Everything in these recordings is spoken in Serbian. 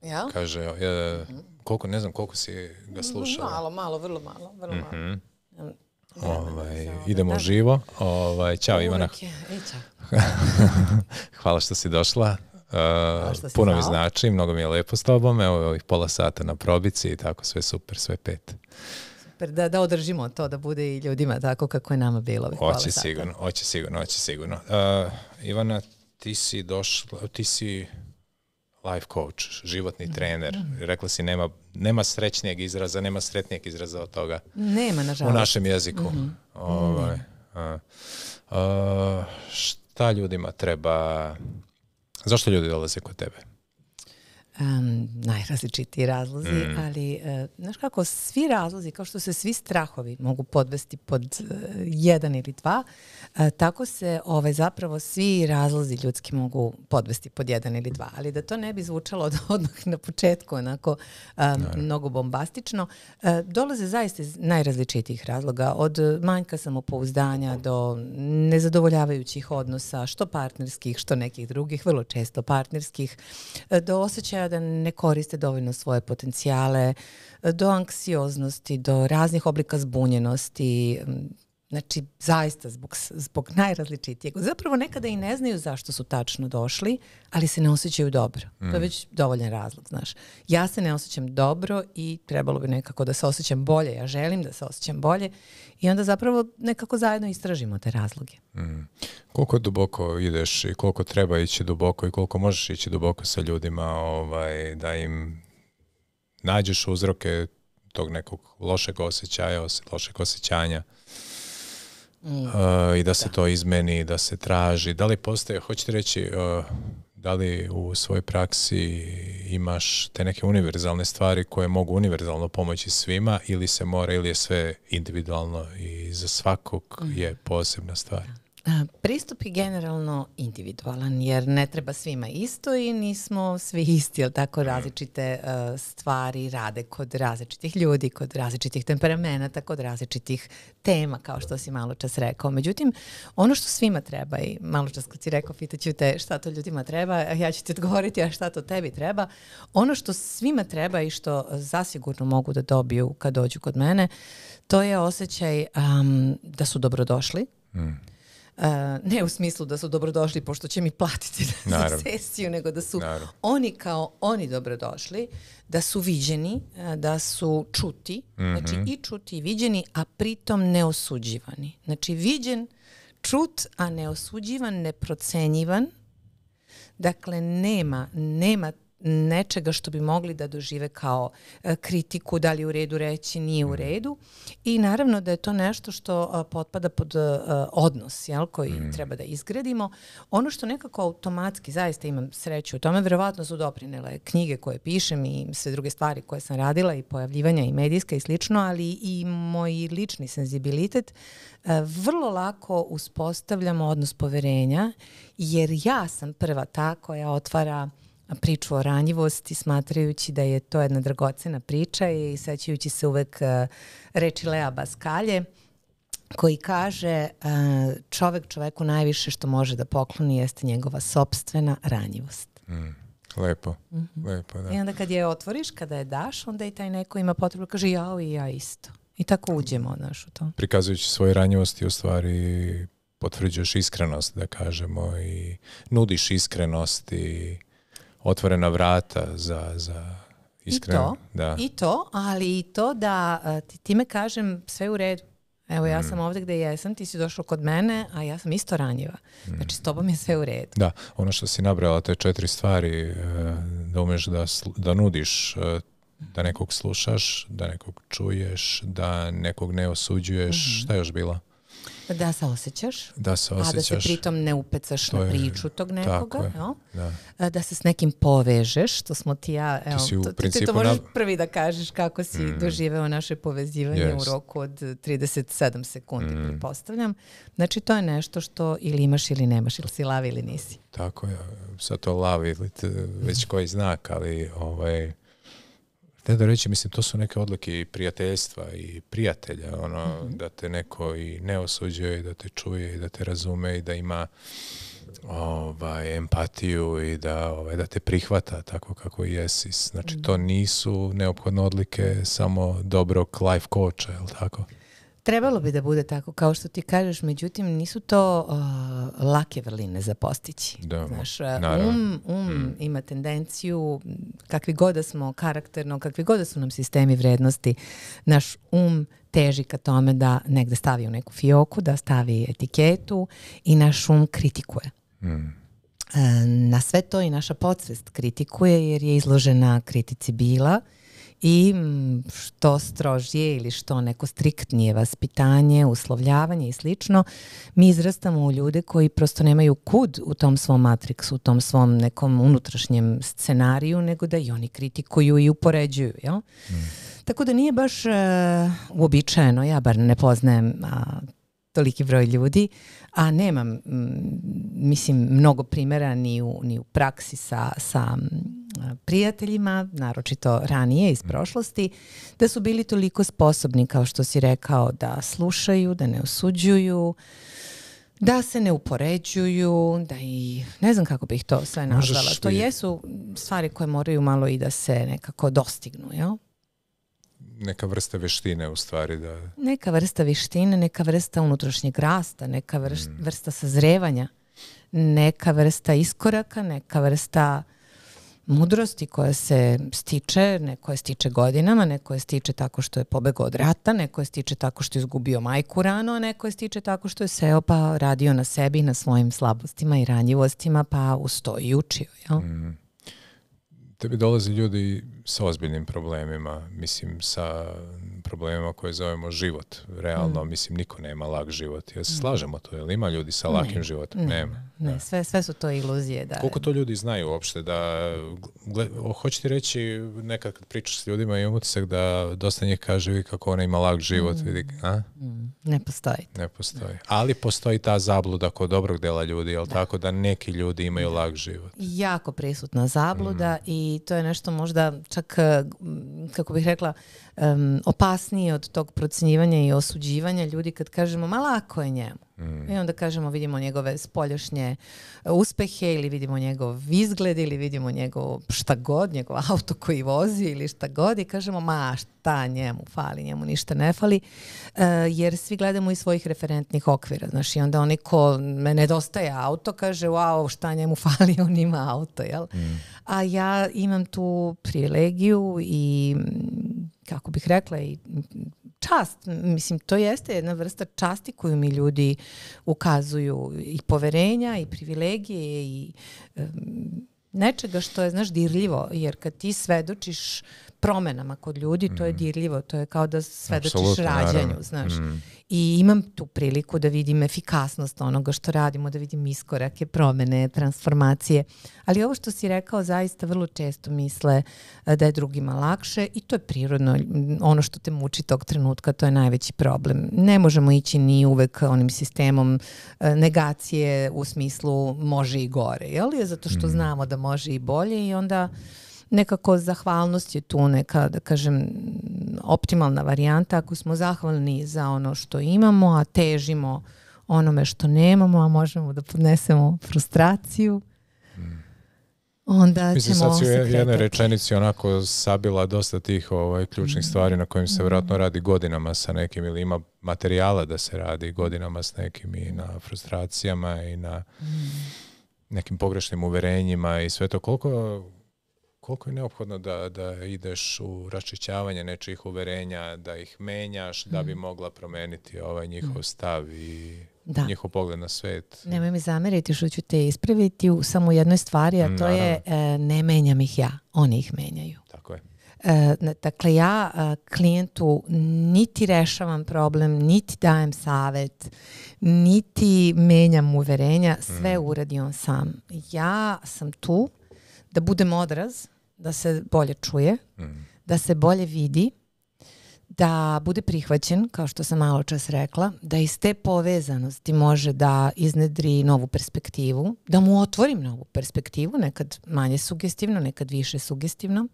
Ja? Kaže, koliko, ne znam koliko si ga slušala. Malo, vrlo malo. Idemo uživo. Ćao Ivana. Hvala što si došla. Puno mi znači, mnogo mi je lepo s tobom. Evo ovih pola sata na probici i tako, sve super, sve pet. Super, da održimo to, da bude i ljudima tako kako je nama bilo. Hoće sigurno. Ivana, ti si life coach, životni trener. Rekla si nema srećnijeg izraza, nema sretnijeg izraza od toga. Nema, nažalost. U našem jeziku. Šta ljudima treba... Zašto ljudi dolaze kod tebe? Najrazličitiji razlozi, ali znaš kako, svi razlozi, kao što se svi strahovi mogu podvesti pod jedan ili dva, tako se zapravo svi razlozi ljudski mogu podvesti pod jedan ili dva, ali da to ne bi zvučalo odmah na početku onako mnogo bombastično, dolaze zaista iz najrazličitijih razloga, od manjka samopouzdanja do nezadovoljavajućih odnosa, što partnerskih, što nekih drugih, vrlo često partnerskih, do osjećaja da ne koriste dovoljno svoje potencijale, do anksioznosti, do raznih oblika zbunjenosti, znači zaista zbog najrazličitijeg. Zapravo nekada i ne znaju zašto su tačno došli, ali se ne osjećaju dobro. To je već dovoljan razlog, znaš. Ja se ne osjećam dobro i trebalo bi nekako da se osjećam bolje. Ja želim da se osjećam bolje i onda zapravo nekako zajedno istražimo te razloge. Koliko duboko ideš i koliko treba ići duboko i koliko možeš ići duboko sa ljudima da im nađeš uzroke tog nekog lošeg osjećaja, lošeg osjećanja i da se to izmeni, da se traži. Da li postoje, hoćete reći, da li u svojoj praksi imaš te neke univerzalne stvari koje mogu univerzalno pomoći svima ili se mora, ili je sve individualno i za svakog je posebna stvar? Pristup je generalno individualan jer ne treba svima isto i nismo svi isti, ali tako različite stvari rade kod različitih ljudi, kod različitih temperamenata, kod različitih tema, kao što si malo čas rekao. Međutim, ono što svima treba, i malo čas kad si rekao, pitaću te šta to ljudima treba, ja ću ti odgovoriti, a šta to tebi treba. Ono što svima treba i što zasigurno mogu da dobiju kad dođu kod mene, to je osjećaj da su dobrodošli. Ne u smislu da su dobrodošli pošto će mi platiti za sesiju, nego da su oni kao oni dobrodošli, da su viđeni, da su čuti, znači i čuti i viđeni, a pritom neosuđivani. Znači viđen, čut, a neosuđivan, neprocenjivan. Dakle, nema nečega što bi mogli da dožive kao kritiku, da li je u redu reći, nije u redu. I naravno da je to nešto što potpada pod odnos, koji treba da izgradimo. Ono što nekako automatski, zaista imam sreću u tome, verovatno su doprinele knjige koje pišem i sve druge stvari koje sam radila i pojavljivanja i medijska i slično, ali i moj lični senzibilitet, vrlo lako uspostavljamo odnos poverenja, jer ja sam prva ta koja otvara priču o ranjivosti, smatrajući da je to jedna dragocena priča i sećajući se uvek reči Lea Baskalje, koji kaže čovek čoveku najviše što može da pokloni jeste njegova sopstvena ranjivost. Lepo, lepo, da. I onda kad je otvoriš, kada je daš, onda i taj neko ima potrebu, kaže jao i ja isto. I tako uđemo, znaš, u to. Prikazujući svoje ranjivosti, u stvari potvrđuješ iskrenost, da kažemo, i nudiš iskrenost i otvorena vrata za iskreno. I to, ali i to da ti time kažem sve u redu. Evo ja sam ovdje gdje jesam, ti si došao kod mene, a ja sam isto ranjiva. Znači s tobom je sve u redu. Da, ono što si nabrala, te 4 stvari, da umeš da nudiš, da nekog slušaš, da nekog čuješ, da nekog ne osuđuješ. Šta je još bilo? Da se osjećaš, a da se pritom ne upecaš na priču tog nekoga. Da se s nekim povežeš, to smo ti ja, ti to možeš prvi da kažeš kako si doživeo naše povezivanje u roku od 37 sekundi, pretpostavljam. Znači to je nešto što ili imaš ili nemaš, ili si lav ili nisi. Tako je, sad to lav ili već koji znak, ali da reći, mislim, to su neke odlike i prijateljstva i prijatelja, da te neko i ne osuđuje, i da te čuje, i da te razume, i da ima empatiju i da te prihvata tako kako jesi. Znači, to nisu neophodne odlike samo dobrog life coacha, je li tako? Trebalo bi da bude tako, kao što ti kažeš, međutim, nisu to lake vrline za postići. Znaš, ima tendenciju, kakvi god da smo karakterno, kakvi god da su nam sistemi vrednosti, naš teži ka tome da negde stavi u neku fioku, da stavi etiketu i naš kritikuje. Na sve to i naša podsvest kritikuje jer je izložena kritici bila i što strožije ili što neko striktnije vaspitanje, uslovljavanje i slično, mi izrastamo u ljude koji prosto nemaju kud u tom svom matriksu, u tom svom nekom unutrašnjem scenariju, nego da i oni kritikuju i upoređuju. Jel? Tako da nije baš uobičajeno, ja bar ne poznajem toliki broj ljudi, a nemam, mislim, mnogo primjera ni u praksi sa prijateljima, naročito ranije iz prošlosti, da su bili toliko sposobni, kao što si rekao, da slušaju, da ne osuđuju, da se ne upoređuju, da i ne znam kako bih to sve nazvala. To jesu stvari koje moraju malo i da se nekako dostignu, jel? Neka vrsta veštine u stvari. Neka vrsta veštine, neka vrsta unutrašnjeg rasta, neka vrsta sazrevanja, neka vrsta iskoraka, neka vrsta mudrosti koja se stiče, neko je stiče godinama, neko je stiče tako što je pobegao od rata, neko je stiče tako što je izgubio majku rano, a neko je stiče tako što je seo pa radio na sebi, na svojim slabostima i ranjivostima, pa ustoji i učio. Jel? Tebi dolaze ljudi sa ozbiljnim problemima, mislim sa problemima koje zovemo život. Realno, mislim, niko nema lak život. Ja se slažemo to, jel ima ljudi sa lakim životom? Nema. Ne, sve su to iluzije. Da. Koliko to ljudi znaju uopšte? Hoću ti reći, nekad kad pričaš s ljudima imam utisak da dosta njih kaže kako ona ima lak život. Ne postoji. Ne postoji. Ali postoji ta zabluda kod dobrog dela ljudi, jel tako da neki ljudi imaju lak život? Jako prisutna zabluda i to je nešto možda čak, kako bih rekla, opasnije od tog procjenjivanja i osuđivanja ljudi kad kažemo ma lako je njemu. I onda kažemo vidimo njegove spoljašnje uspehe ili vidimo njegov izgled ili vidimo njegov šta god, njegov auto koji vozi ili šta god i kažemo ma šta njemu fali, njemu ništa ne fali, jer svi gledamo iz svojih referentnih okvira. Znaš, i onda onaj ko me nedostaje auto kaže wow šta njemu fali, on ima auto, jel? A ja imam tu privilegiju i kako bih rekla i čast, mislim, to jeste jedna vrsta časti koju mi ljudi ukazuju i poverenja i privilegije i nečega što je, znaš, dirljivo, jer kad ti svedočiš promenama kod ljudi, to je dirljivo, to je kao da svedočiš rađanju, znaš. I imam tu priliku da vidim efikasnost onoga što radimo, da vidim iskorake, promene, transformacije. Ali ovo što si rekao, zaista vrlo često misle da je drugima lakše i to je prirodno. Ono što te muči tog trenutka, to je najveći problem. Ne možemo ići ni uvek onim sistemom negacije u smislu može i gore, jel? Zato što znamo da može i bolje i onda nekako zahvalnost je tu neka, da kažem, optimalna varijanta. Ako smo zahvalni za ono što imamo, a težimo onome što nemamo, a možemo da podnesemo frustraciju, onda mislim, ćemo se kretati. Mislim, sad si u jednoj rečenici onako sabila dosta tih ključnih stvari na kojim se vjerojatno radi godinama sa nekim ili ima materijala da se radi godinama s nekim i na frustracijama i na nekim pogrešnim uverenjima i sve to. Koliko je neophodno da ideš u raščišćavanje nečijih uverenja, da ih menjaš, da bi mogla promeniti njihov stav i njihov pogled na svet? Nemoj mi zameriti što ću te ispraviti u samo jednoj stvari, a to je ne menjam ih ja, oni ih menjaju. Tako je. Dakle, ja klijentu niti rešavam problem, niti dajem savet, niti menjam uverenja, sve uradi on sam. Ja sam tu da budem odraz, da se bolje čuje, da se bolje vidi, da bude prihvaćen, kao što sam malo čas rekla, da iz te povezanosti može da iznedri novu perspektivu, da mu otvorim novu perspektivu, nekad manje sugestivno, nekad više sugestivno,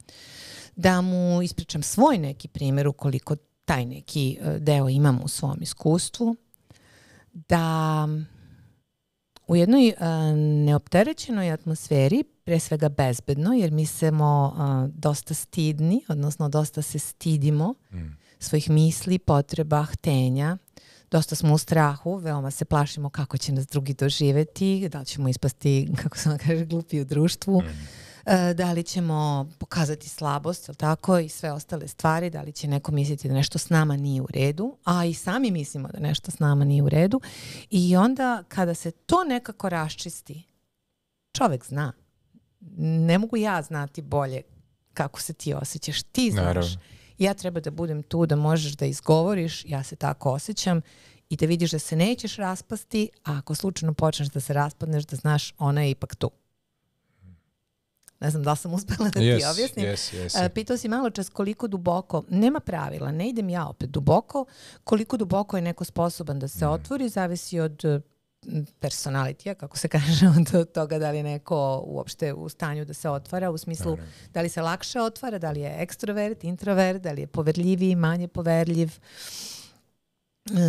da mu ispričam svoj neki primjer ukoliko taj neki deo imam u svom iskustvu, da u jednoj neopterećenoj atmosferi, pre svega bezbedno, jer mi smo dosta stidni, odnosno dosta se stidimo svojih misli, potreba, htenja. Dosta smo u strahu, veoma se plašimo kako će nas drugi doživeti, da li ćemo ispasti, kako se kaže, glupi u društvu, da li ćemo pokazati slabost, tako, i sve ostale stvari, da li će neko misliti da nešto s nama nije u redu, a i sami mislimo da nešto s nama nije u redu. I onda kada se to nekako raščisti, čovek zna. Ne mogu ja znati bolje kako se ti osjećaš. Ti znaš. Naravno. Ja treba da budem tu, da možeš da izgovoriš, ja se tako osjećam, i da vidiš da se nećeš raspasti, a ako slučajno počneš da se raspadneš, da znaš, ona je ipak tu. Ne znam da li sam uspela da ti objasnim. Pitao si malo čas koliko duboko, nema pravila, ne idem ja opet duboko, koliko duboko je neko sposoban da se otvori, zavisi od personalitija, kako se kaže, od toga da li je neko uopšte u stanju da se otvara, u smislu da li se lakše otvara, da li je ekstrovert, introvert, da li je poverljiviji, manje poverljiv,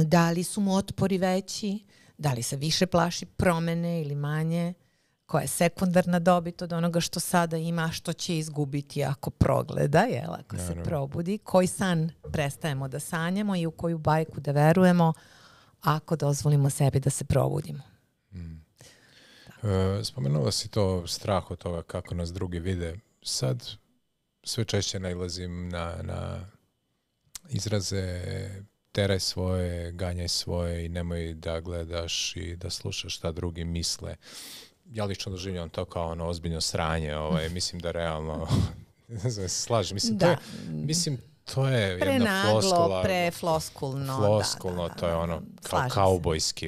da li su mu otpori veći, da li se više plaši promene ili manje, koja je sekundarna dobit od onoga što sada ima, što će izgubiti ako progleda, jel, ako se probudi, koji san prestajemo da sanjamo i u koju bajku da verujemo ako dozvolimo sebi da se probudimo. Spomenula si to, strah od toga kako nas drugi vide. Sad sve češće nailazim na izraze teraj svoje, ganjaj svoje i nemoj da gledaš i da slušaš šta drugi misle. Ja lično doživljam to kao ono ozbiljno sranje. Mislim da realno slažem. Mislim, to je jedna floskula. Prefloskulno. Floskulno, to je ono kao kaubojski.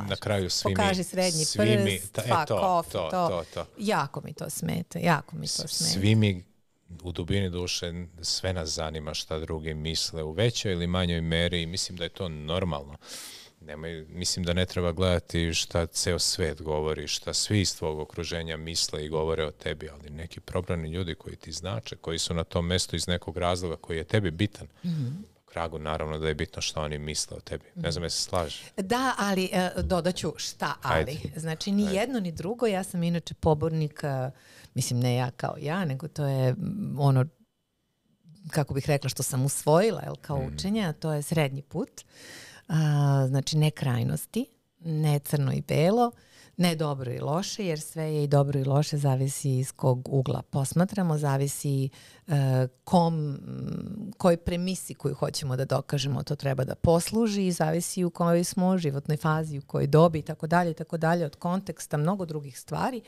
Na kraju pokaži srednji prst, fuck off, to. Jako mi to smeta, Svi mi u dubini duše, sve nas zanima šta drugi misle u većoj ili manjoj meri i mislim da je to normalno. Mislim da ne treba gledati šta ceo svet govori, šta svi iz tvojeg okruženja misle i govore o tebi, ali neki probrani ljudi koji ti znače, koji su na tom mestu iz nekog razloga koji je tebi bitan. Kragu naravno da je bitno šta oni misle o tebi. Ne znam, se slaže. Da, ali dodaću šta ali. Ajde. Znači ni jedno ni drugo. Ja sam inače pobornik, mislim ne ja kao ja, nego to je ono, kako bih rekla, što sam usvojila kao učenje, a to je srednji put. Znači ne krajnosti, ne crno i belo, ne dobro i loše, jer sve je i dobro i loše, zavisi iz kog ugla posmatramo, zavisi kojoj premisi koju hoćemo da dokažemo to treba da posluži i zavisi u kojoj smo životnoj fazi, u kojoj dobi i tako dalje, od konteksta, mnogo drugih stvari.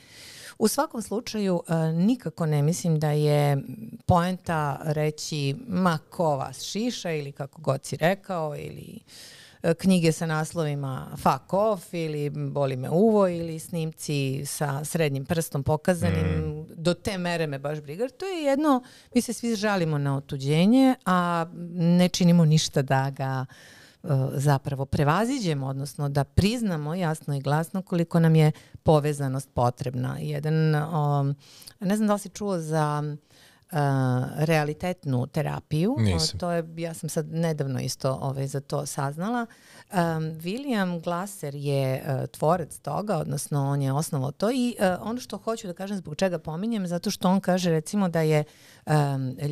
U svakom slučaju nikako ne mislim da je poenta reći ma ko vas šiša ili kako god si rekao ili knjige sa naslovima fuck off ili boli me uvo ili snimci sa srednjim prstom pokazanim, do te mere me baš briga. To je jedno, mi se svi žalimo na otuđenje, a ne činimo ništa da ga zapravo prevaziđemo, odnosno da priznamo jasno i glasno koliko nam je povezanost potrebna. Ne znam da li si čuo za realitetnu terapiju. To je, ja sam sad nedavno isto za to saznala. William Glasser je tvorac toga, odnosno on je osnovao to i ono što hoću da kažem zbog čega pominjem, zato što on kaže recimo da je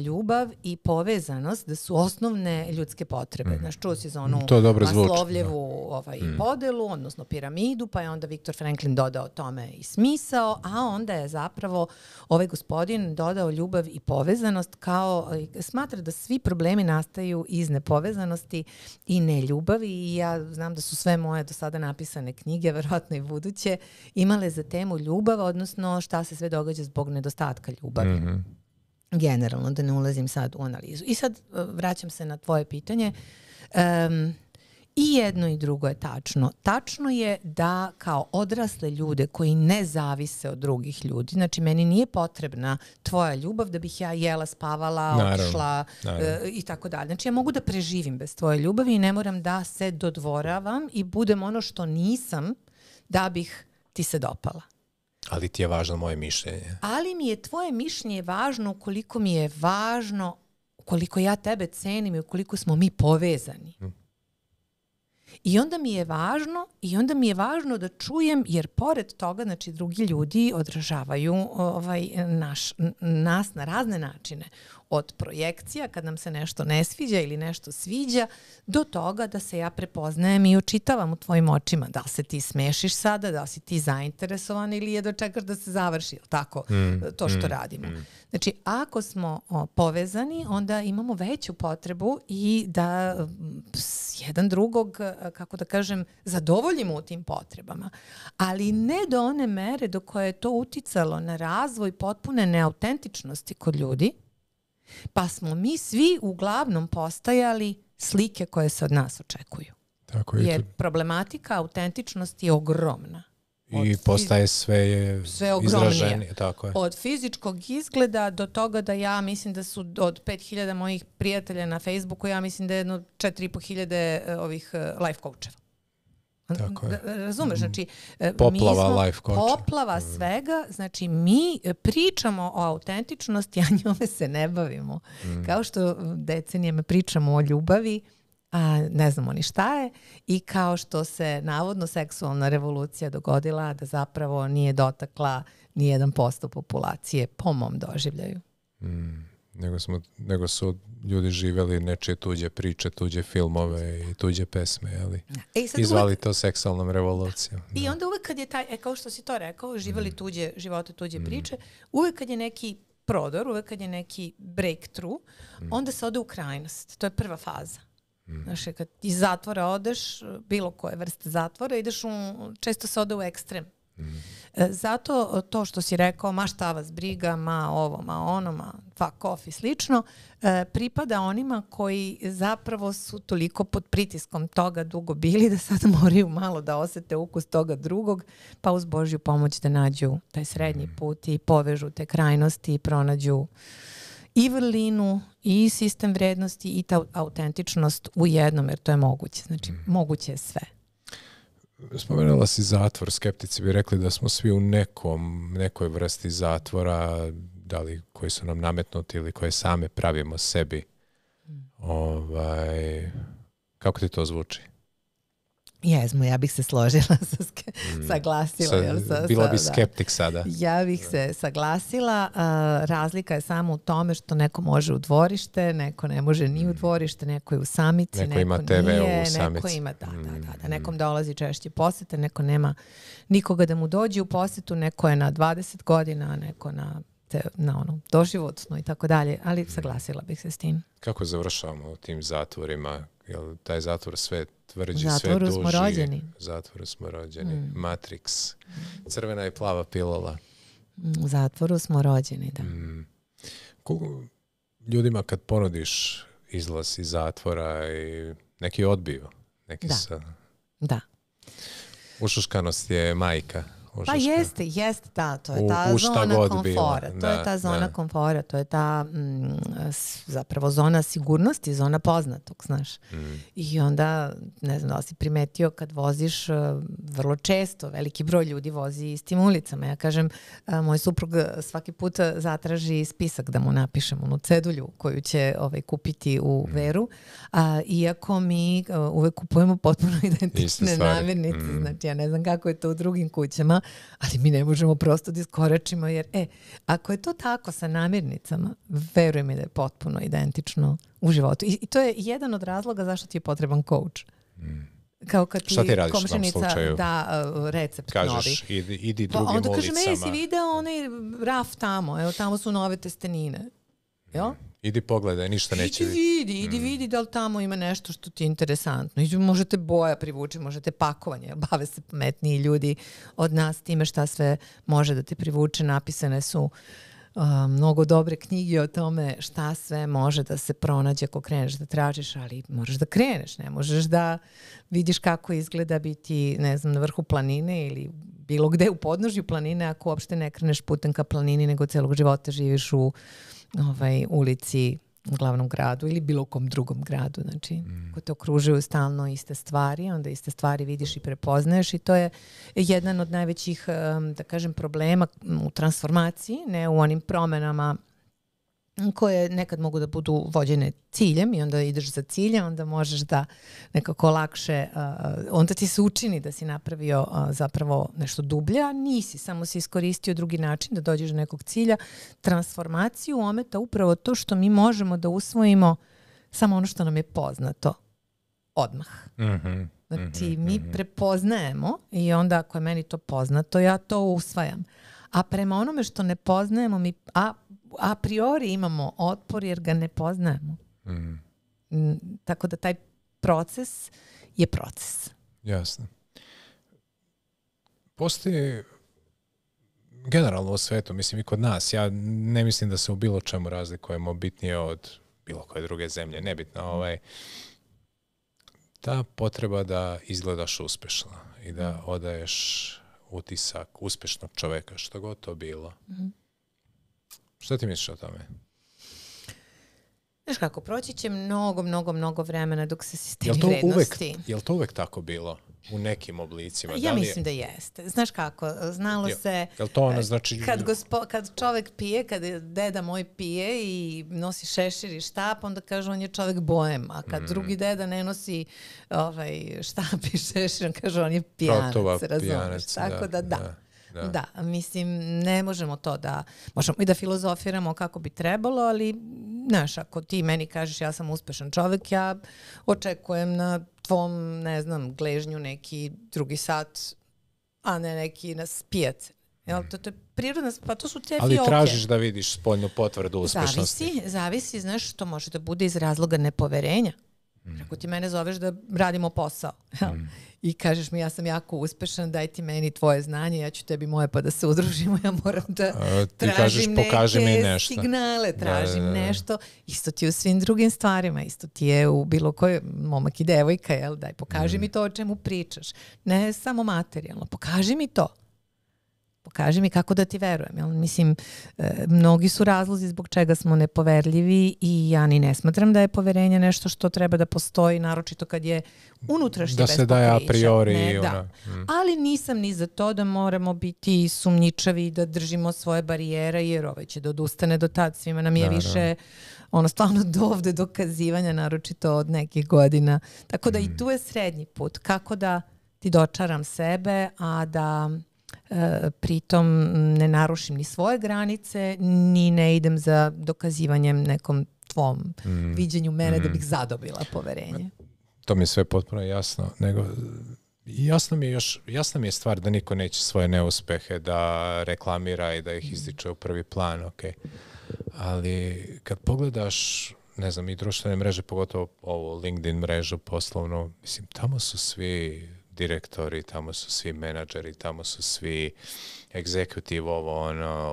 ljubav i povezanost da su osnovne ljudske potrebe. Znaš, čuo si za onu Maslovljevu podelu, odnosno piramidu, pa je onda Viktor Franklin dodao tome i smisao, a onda je zapravo ovaj gospodin dodao ljubav i povezanost kao, smatra da svi problemi nastaju iz nepovezanosti i neljubavi i ja znam da su sve moje do sada napisane knjige, verovatno i buduće, imale za temu ljubav, odnosno šta se sve događa zbog nedostatka ljubavi. Generalno, da ne ulazim sad u analizu. I sad vraćam se na tvoje pitanje. I jedno i drugo je tačno. Tačno je da kao odrasle ljude koji ne zavise od drugih ljudi, znači meni nije potrebna tvoja ljubav da bih ja jela, spavala, otišla i tako dalje. Znači ja mogu da preživim bez tvoje ljubavi i ne moram da se dodvoravam i budem ono što nisam da bih ti se dopala. Ali ti je važno moje mišljenje. Ali mi je tvoje mišljenje važno ukoliko mi je važno, ukoliko ja tebe cenim i ukoliko smo mi povezani. I onda mi je važno da čujem, jer pored toga, znači drugi ljudi odražavaju nas na razne načine. Od projekcija, kad nam se nešto ne sviđa ili nešto sviđa, do toga da se ja prepoznajem i očitavam u tvojim očima. Da li se ti smešiš sada, da li si ti zainteresovan ili je dočekaš da se završi, tako, to što radimo. Znači, ako smo povezani, onda imamo veću potrebu i da jedan drugog, kako da kažem, zadovoljimo u tim potrebama. Ali ne do one mere do koje je to uticalo na razvoj potpune neautentičnosti kod ljudi, pa smo mi svi uglavnom postajali slike koje se od nas očekuju. Tako jer problematika autentičnosti je ogromna. I postaje sve izraženije. Tako je. Od fizičkog izgleda do toga da ja mislim da su od 5000 mojih prijatelja na Facebooku, ja mislim da je jedno 4500 ovih life coacheva. Tako je. Razumeš, znači poplava life coacha. Poplava svega, znači mi pričamo o autentičnosti, a njome se ne bavimo. Kao što decenijama pričamo o ljubavi, a ne znamo ni šta je, i kao što se navodno seksualna revolucija dogodila da zapravo nije dotakla ni 1% populacije, po mom doživljaju. Nego su ljudi živjeli nečije tuđe priče, tuđe filmove i tuđe pesme, jeli? Izvali to seksualnom revolucijom. I onda uvek kad je taj, kao što si to rekao, živjeli tuđe živote, tuđe priče, uvek kad je neki prodor, uvek kad je neki breakthrough, onda se ode u krajnost. To je prva faza. Znači, kad iz zatvora odeš, bilo koje vrste zatvora, često se ode u ekstrem. Zato to što si rekao, ma šta vas briga, ma ovo, ma ono, ma fuck off i slično, pripada onima koji zapravo su toliko pod pritiskom toga dugo bili da sad moraju malo da osete ukus toga drugog, pa uz Božju pomoć da nađu taj srednji put i povežu te krajnosti i pronađu i vrlinu i sistem vrednosti i ta autentičnost u jednom, jer to je moguće. Znači, moguće je sve. Spomenula si zatvor, skeptici bi rekli da smo svi u nekoj vrsti zatvora, da li koji su nam nametnuti ili koje same pravimo sebi. Kako ti to zvuči? Jesmo, ja bih se složila, saglasila. Bila bi skeptik sada. Ja bih se saglasila. Razlika je samo u tome što neko može u dvorište, neko ne može ni u dvorište, neko je u samici, neko ima TV u samici. Neko ima, da. Nekom dolazi češće posete, neko nema nikoga da mu dođe u posetu, neko je na 20 godina, neko na doživotno i tako dalje, ali saglasila bih se s tim. Kako završavamo u tim zatvorima? Jel taj zatvor sve tvrđi, sve zatvoru duži? Smo rođeni. Zatvoru smo rođeni. Matrix. Crvena i plava pilula. U zatvoru smo rođeni, da. Ljudima kad ponudiš izlaz iz zatvora i neki odbiju. Neki Da. Ušuškanost je majka. Pa jeste, da, to je ta zona komfora, to je ta zona komfora, to je ta zapravo zona sigurnosti, zona poznatog, znaš. I onda, ne znam da li si primetio, kad voziš, vrlo često, veliki broj ljudi vozi istim ulicama. Ja kažem, moj suprug svaki put zatraži spisak da mu napišem onu cedulju koju će kupiti u Veru, iako mi uvek kupujemo potpuno identične namirnice, znači ja ne znam kako je to u drugim kućama, ali mi ne možemo prosto da iskoračimo, jer ako je to tako sa namirnicama, veruj mi da je potpuno identično u životu. I to je jedan od razloga zašto ti je potreban coach. Kao kad ti komšinica da recept kažeš, novi. Idi drugim ulicama. Onda kaže, jesi video onaj raf tamo, evo tamo su nove testenine. Jel? Idi pogledaj, ništa neće vidjeti. Idi vidi da li tamo ima nešto što ti je interesantno. Možete boja privući, možete pakovanje. Bave se pametniji ljudi od nas time šta sve može da te privuče. Napisane su mnogo dobre knjige o tome šta sve može da se pronađe ako kreneš da tražiš, ali moraš da kreneš. Ne možeš da vidiš kako izgleda biti, ne znam, na vrhu planine ili bilo gde u podnožju planine ako uopšte ne kreneš putem ka planini, nego celog života živiš u ulici u glavnom gradu ili bilo kom drugom gradu. Znači, ko te okružuju stalno iste stvari, onda iste stvari vidiš i prepoznaješ i to je jedan od najvećih, da kažem, problema u transformaciji, ne u onim promenama koje nekad mogu da budu vođene ciljem i onda ideš za ciljem, onda možeš da nekako lakše, onda ti se učini da si napravio zapravo nešto dublje, a nisi, samo si iskoristio drugi način da dođeš do nekog cilja. Transformaciju ometa upravo to što mi možemo da usvojimo samo ono što nam je poznato odmah. Znači, mi prepoznajemo i onda ako je meni to poznato, ja to usvajam. A prema onome što ne poznajemo, mi a priori imamo otpor jer ga ne poznajemo. Tako da taj proces je proces. Jasno. Postoji generalno u svetu, mislim i kod nas, ja ne mislim da se u bilo čemu razlikujemo bitnije od bilo koje druge zemlje, nebitno ta potreba da izgledaš uspješno i da odaješ utisak uspješnog čoveka, što god to bilo. Što ti misliš o tome? Znaš kako, proći će mnogo vremena dok se sistemi vrednosti... Je li to uvek tako bilo? U nekim oblicima? Ja mislim da jeste. Znaš kako, znalo se... Jel to ono znači... Kad čovek pije, kad deda moj pije i nosi šešir i štap, onda kaže on je čovek bojem. A kad drugi deda ne nosi štap i šešir, on kaže on je pijanac. Razumeš? Tako da. Da, mislim, ne možemo to da... Možemo i da filozofiramo kako bi trebalo, ali, znaš, ako ti meni kažeš ja sam uspešan čovjek, ja očekujem na tvom, ne znam, gležnju neki drugi sat, a ne neki nas pijac. Jel, to je prirodna, pa to su te fioke. Ali tražiš da vidiš spoljnu potvrdu uspešnosti. Zavisi, znaš, to može da bude iz razloga nepoverenja. Ako ti mene zoveš da radimo posao i kažeš mi ja sam jako uspešan, daj ti meni tvoje znanje, ja ću tebi moje pa da se udružimo, ja moram da tražim neke signale, tražim nešto. Isto ti je u svim drugim stvarima, isto ti je u bilo kojoj momak i devojka, jel, daj pokaži mi to o čemu pričaš. Ne samo materijalno, pokaži mi to. Pokaži mi kako da ti verujem. Jel? Mislim, mnogi su razlozi zbog čega smo nepoverljivi i ja ni ne smatram da je poverenje nešto što treba da postoji, naročito kad je unutrašnje bez pokrića. Da se daje a priori. Ali nisam ni za to da moramo biti sumnjičavi, da držimo svoje barijere, jer ovaj će da odustane do tad. Svima nam je više stvarno dovde dokazivanja, naročito od nekih godina. Tako da i tu je srednji put. Kako da ti dočaram sebe, a da... pritom ne narušim ni svoje granice, ni ne idem za dokazivanjem nekom tvom viđenju mene da bih zadobila poverenje. To mi je sve potpuno jasno. Jasna mi je stvar da niko neće svoje neuspehe da reklamira i da ih ističe u prvi plan, okay. Ali kad pogledaš, ne znam, i društvene mreže, pogotovo ovu LinkedIn mrežu poslovnu, mislim, tamo su svi direktori, tamo su svi menadžeri, tamo su svi executive,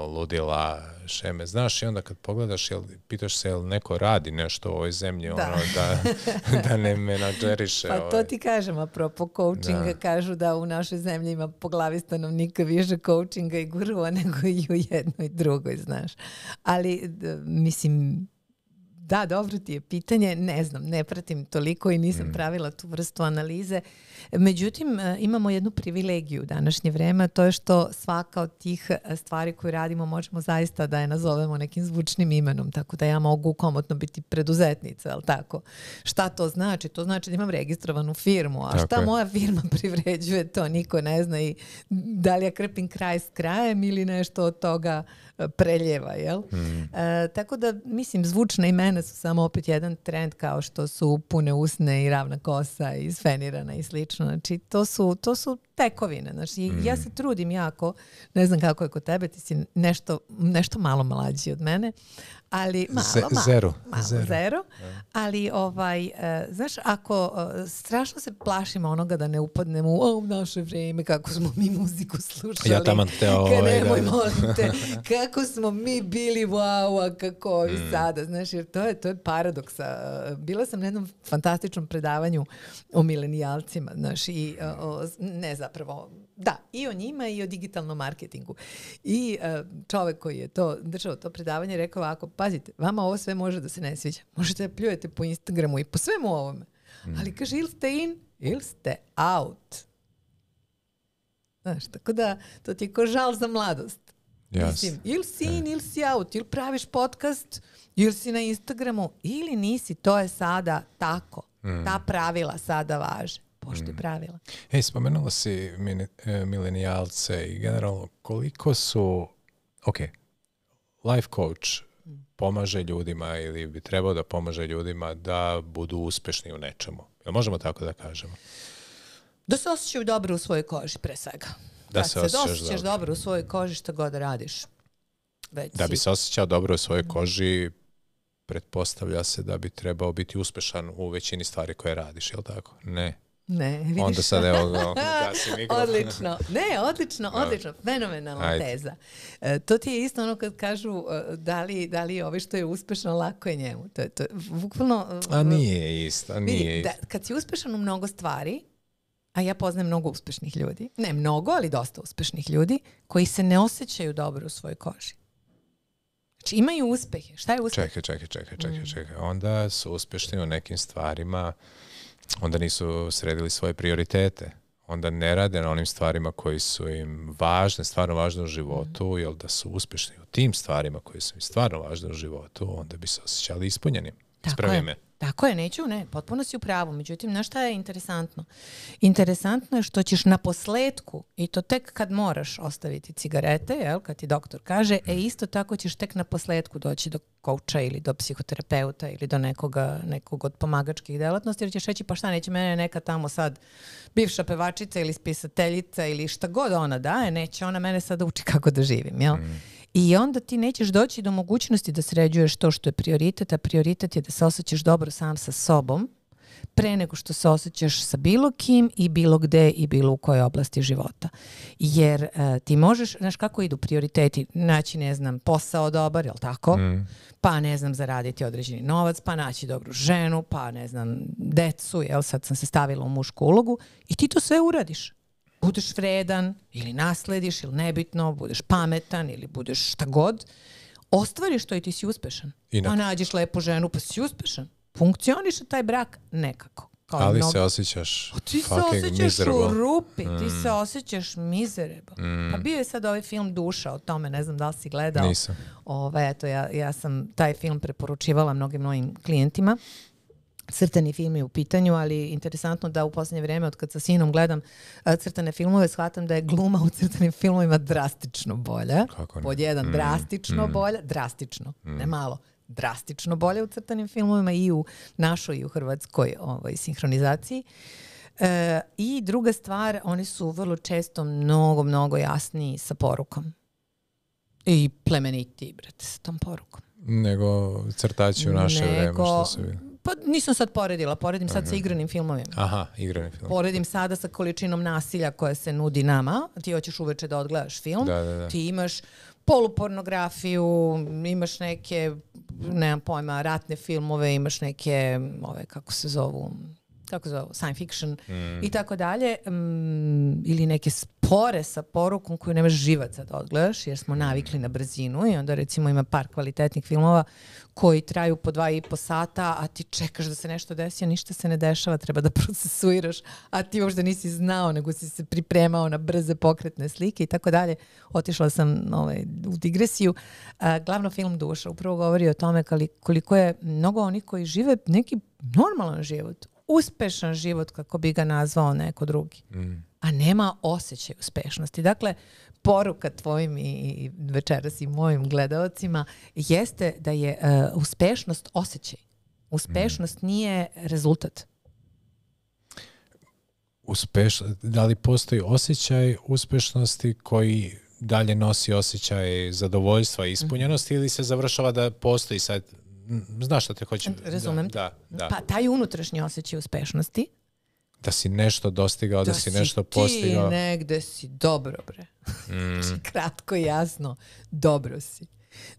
ludila, šeme. Znaš, i onda kad pogledaš, pitaš se jel neko radi nešto u ovoj zemlji, da ne menadžeriše. Pa to ti kažem, apropo coachinga, kažu da u našoj zemlji ima po glavi stanovnika više coachinga i gurua nego i u jednoj drugoj, znaš. Ali, mislim... Da, dobro ti je pitanje, ne znam, ne pratim toliko i nisam pravila tu vrstu analize. Međutim, imamo jednu privilegiju u današnje vreme, to je što svaka od tih stvari koje radimo možemo zaista da je nazovemo nekim zvučnim imenom, tako da ja mogu komotno biti preduzetnica, ali tako. Šta to znači? To znači da imam registrovanu firmu, a šta moja firma privređuje, to niko ne zna i da li ja krpim kraj s krajem ili nešto od toga preljeva, jel? Tako da, mislim, zvučna imena su samo opet jedan trend kao što su pune usne i ravna kosa i sfenirana i slično. Znači, to su tekovine. Znači, ja se trudim jako, ne znam kako je kod tebe, ti si nešto malo mlađi od mene, ali malo, zero. Ali, znaš, ako strašno se plašimo onoga da ne upadnemo u naše vrijeme, kako smo mi muziku slušali. Ja taman te nemoj, molim te, kako smo mi bili wow, a kako ovi sada, znaš, jer to je paradoksa. Bila sam na jednom fantastičnom predavanju o milenijalcima, znaš, i ne zapravo, da, i o njima i o digitalnom marketingu. I čovek koji je držao to predavanje rekao ovako, pazite, vama ovo sve može da se ne sviđa. Možete da pljujete po Instagramu i po svemu ovome. Ali kaže, ili ste in, ili ste out. Znaš, tako da to ti je ko žal za mladost. Mislim, ili si in, ili si out, ili praviš podcast, ili si na Instagramu, ili nisi, to je sada tako. Ta pravila sada važe. Poštuj pravila. Spomenula si milenijalce i generalno koliko su, life coach pomaže ljudima ili bi trebao da pomaže ljudima da budu uspešni u nečemu. Jel možemo tako da kažemo? Da se osjećaju dobro u svojoj koži, pre svega. Da se osjećaš dobro u svojoj koži, što god da radiš. Da bi se osjećao dobro u svojoj koži, pretpostavlja se da bi trebao biti uspešan u većini stvari koje radiš, jel tako? Ne, vidiš. Onda sad gasim mikrofon. Odlično. Odlično. Fenomenalna teza. To ti je isto ono kad kažu da li ovi što je uspešno, lako je njemu. To je bukvalno... A nije isto. Kad si uspešan u mnogo stvari, a ja poznajem mnogo uspešnih ljudi, ne mnogo, ali dosta uspešnih ljudi, koji se ne osjećaju dobro u svojoj koži. Znači imaju uspehe. Šta je uspeh? Čekaj. Onda su uspešni u nekim stvarima, onda nisu sredili svoje prioritete. Onda ne rade na onim stvarima koji su im važne, stvarno važne u životu, jer da su uspešni u tim stvarima koji su im stvarno važne u životu, onda bi se osjećali ispunjenim. Tako je, potpuno si u pravu. Međutim, znaš šta je interesantno? Interesantno je što ćeš na posledku, i to tek kad moraš ostaviti cigarete, jel, kad ti doktor kaže, isto tako ćeš tek na posledku doći do kouča ili do psihoterapeuta ili do nekog od pomagačkih delatnosti, jer ćeš reći, pa šta, neće mene neka tamo sad bivša pevačica ili spisateljica ili šta god ona daje, neće ona mene sad uči kako da živim, jel? I onda ti nećeš doći do mogućnosti da sređuješ to što je prioritet, a prioritet je da se osjećaš dobro sam sa sobom pre nego što se osjećaš sa bilo kim i bilo gde i bilo u kojoj oblasti života. Jer ti možeš, znaš kako idu prioriteti, naći, ne znam, posao dobar, jel tako? Pa, ne znam, zaraditi određeni novac, pa naći dobru ženu, pa, ne znam, decu, jel, sad sam se stavila u mušku ulogu i ti to sve uradiš. Budeš vredan ili naslediš ili nebitno, budeš pametan ili budeš šta god, ostvariš to i ti si uspešan. Pa nađeš lepu ženu pa si uspešan. Funkcioniše taj brak nekako. Ali se osjećaš ti se osjećaš u rupi, ti se osjećaš miserable. Pa bio je sad ovaj film Duša o tome, ne znam da li si gledao. Nisam. Eto, ja sam taj film preporučivala mnogim mojim klijentima. Crtani film je u pitanju, ali interesantno da u posljednje vrijeme, od kad sa sinom gledam crtane filmove, shvatam da je gluma u crtanim filmovima drastično bolja. Pod jedan, drastično bolja, drastično, ne malo, drastično bolje u crtanim filmovima i u našoj i u hrvatskoj sinhronizaciji. I druga stvar, oni su vrlo često mnogo jasniji sa porukom. I plemenitiji, brate, sa tom porukom. Nego crtači u naše vreme, što se vidi. Pa nisam sad poredim sad sa igranim filmovima. Aha, igranim filmovima. Poredim sada sa količinom nasilja koja se nudi nama. Ti hoćeš uveče da odgledaš film. Da. Ti imaš polupornografiju, imaš neke, nemam pojma, ratne filmove, imaš neke, kako se zovu, science fiction i tako dalje, ili neke spore sa porukom koju nemaš živaca da odgledaš, jer smo navikli na brzinu i onda recimo ima par kvalitetnih filmova koji traju po 2,5 sata, a ti čekaš da se nešto desi, a ništa se ne dešava, treba da procesuiraš, a ti možda nisi znao, nego si se pripremao na brze pokretne slike i tako dalje. Otišla sam u digresiju. Glavno film Duša upravo govori o tome koliko je mnogo onih koji žive neki normalan život, uspešan život, kako bi ga nazvao neko drugi. A nema osjećaj uspešnosti. Dakle, poruka tvojim i večeras i mojim gledaocima jeste da je uspešnost osjećaj. Uspešnost nije rezultat. Da li postoji osjećaj uspešnosti koji dalje nosi osjećaj zadovoljstva i ispunjenosti ili se završava da postoji sad? Znaš što te hoćem? Razumem. Da. Pa taj unutrašnji osjećaj uspešnosti. Da si nešto dostigao, da si nešto postigao. Ti negde si dobro, bre. Kratko i jasno, dobro si.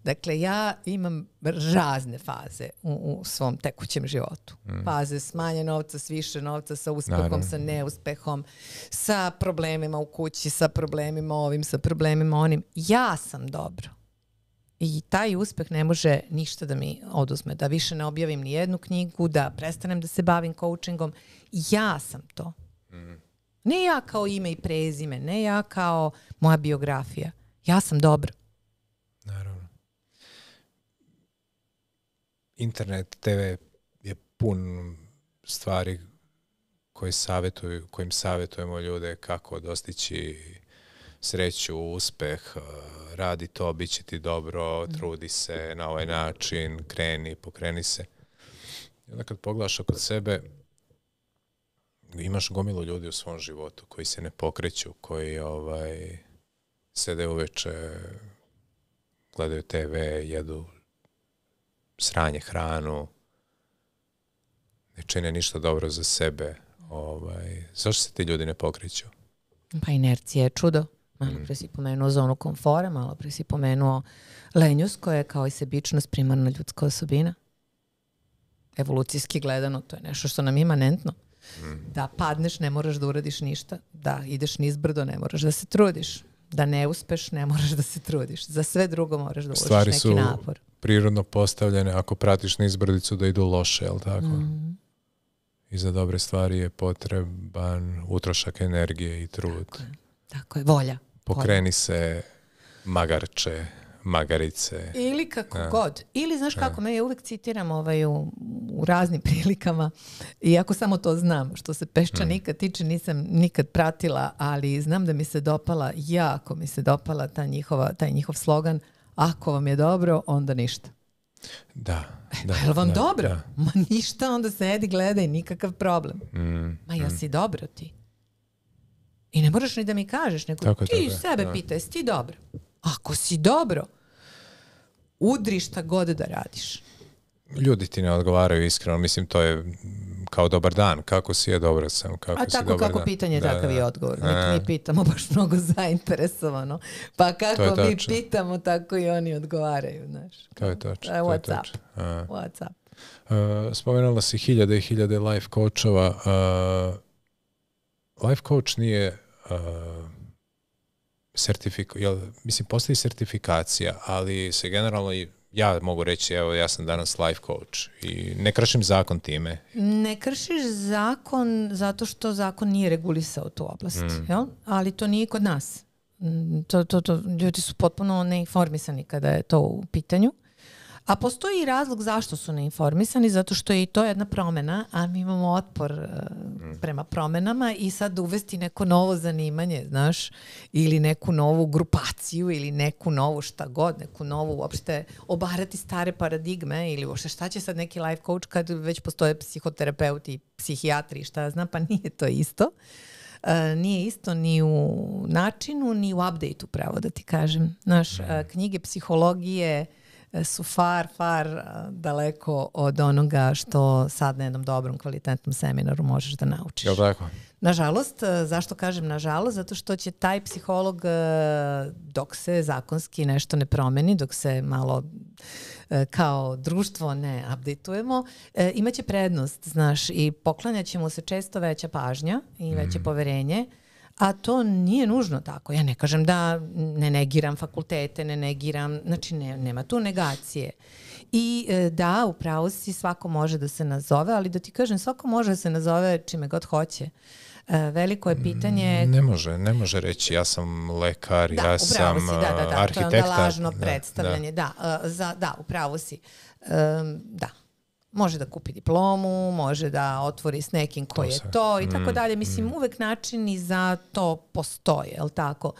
Dakle, ja imam razne faze u svom tekućem životu. Faze s manje novca, s više novca, sa uspehom, sa neuspehom, sa problemima u kući, sa problemima ovim, sa problemima onim. Ja sam dobro. I taj uspeh ne može ništa da mi oduzme, da više ne objavim ni jednu knjigu, da prestanem da se bavim coachingom. Ja sam to. Ne ja kao ime i prezime, ne ja kao moja biografija. Ja sam dobro. internet, TV je pun stvari kojim savjetujemo ljude kako dostići sreću, uspeh, radi to, bit će ti dobro, trudi se na ovaj način, pokreni se. I onda kad pogledaš oko sebe, imaš gomilu ljudi u svom životu koji se ne pokreću, koji sede uveče, gledaju TV, jedu sranje hranu, ne čine ništa dobro za sebe. Zašto se ti ljudi ne pokreću? Pa inercija je čudo. Malo pre si pomenuo zonu komfora, malo pre si pomenuo lenjost koja je kao i sebičnost primarna ljudska osobina. Evolucijski gledano, to je nešto što nam je imanentno. Da padneš, ne moraš da uradiš ništa. Da ideš nizbrdo, ne moraš da se trudiš. Da ne uspeš, ne moraš da se trudiš. Za sve drugo moraš da uložiš neki napor. Stvari su prirodno postavljene ako pratiš nizbrdicu da idu loše, jel tako? I za dobre stvari je potreban utrošak energije i trud. Tako je. Volja. Pokreni se, magarče, magarice. Ili kako god. Ili znaš kako, me ja uvek citiram u raznim prilikama, iako samo to znam, što se Peščanika tiče, nisam nikad pratila, ali znam da mi se dopala, jako mi se dopala taj njihov slogan, ako vam je dobro, onda ništa. Da. Je li vam dobro? Da. Ma ništa, onda sedi, gledaj, nikakav problem. Ma jel si dobro ti? I ne moraš ni da mi kažeš, nego ti sebe pitaj, jesi ti dobro? Ako si dobro, udri šta god da radiš. Ljudi ti ne odgovaraju iskreno, mislim to je kao dobar dan, kako si je, dobro sam, kako si dobar kako dan. Pitanje, takav je odgovor. Mi pitamo baš mnogo zainteresovano. Pa kako mi pitamo, tako i oni odgovaraju. Znaš. To je točno. What's up? Spomenula si hiljade i hiljade life coachova. Life coach nije mislim, postoji sertifikacija, ali se generalno ja mogu reći, evo, ja sam danas life coach i ne kršim zakon time. Ne kršiš zakon zato što zakon nije regulisao tu oblast, jel? Ali to nije kod nas. Ljudi su potpuno neinformisani kada je to u pitanju. A postoji i razlog zašto su neinformisani, zato što je i to jedna promena, a mi imamo otpor prema promenama i sad uvesti neko novo zanimanje, znaš, ili neku novu grupaciju ili neku novu šta god, neku novu uopšte obarati stare paradigme ili uopšte šta će sad neki life coach kad već postoje psihoterapeuti i psihijatri, šta znam, pa nije to isto. Nije isto ni u načinu, ni u update-u, pravo da ti kažem. Znaš, knjige psihologije su far daleko od onoga što sad na jednom dobrom, kvalitetnom seminaru možeš da naučiš. Jel' tako? Nažalost, zašto kažem nažalost? Zato što će taj psiholog, dok se zakonski nešto ne promeni, dok se malo kao društvo ne updateujemo, imaće prednost, znaš, i poklanjat će mu se često veća pažnja i veće poverenje, a to nije nužno tako. Ja ne kažem da ne negiram fakultete, ne negiram, znači nema tu negacije. I da, upravo si, svako može da se nazove, ali da ti kažem, svako može da se nazove čime god hoće. Veliko je pitanje... Ne može reći ja sam lekar, ja sam arhitekta. To je onda lažno predstavljanje. Da, upravo si. Da. Može da kupi diplomu, može da otvori s nekim koji je to i tako dalje. Mislim, uvek načini za to postoje, je li tako?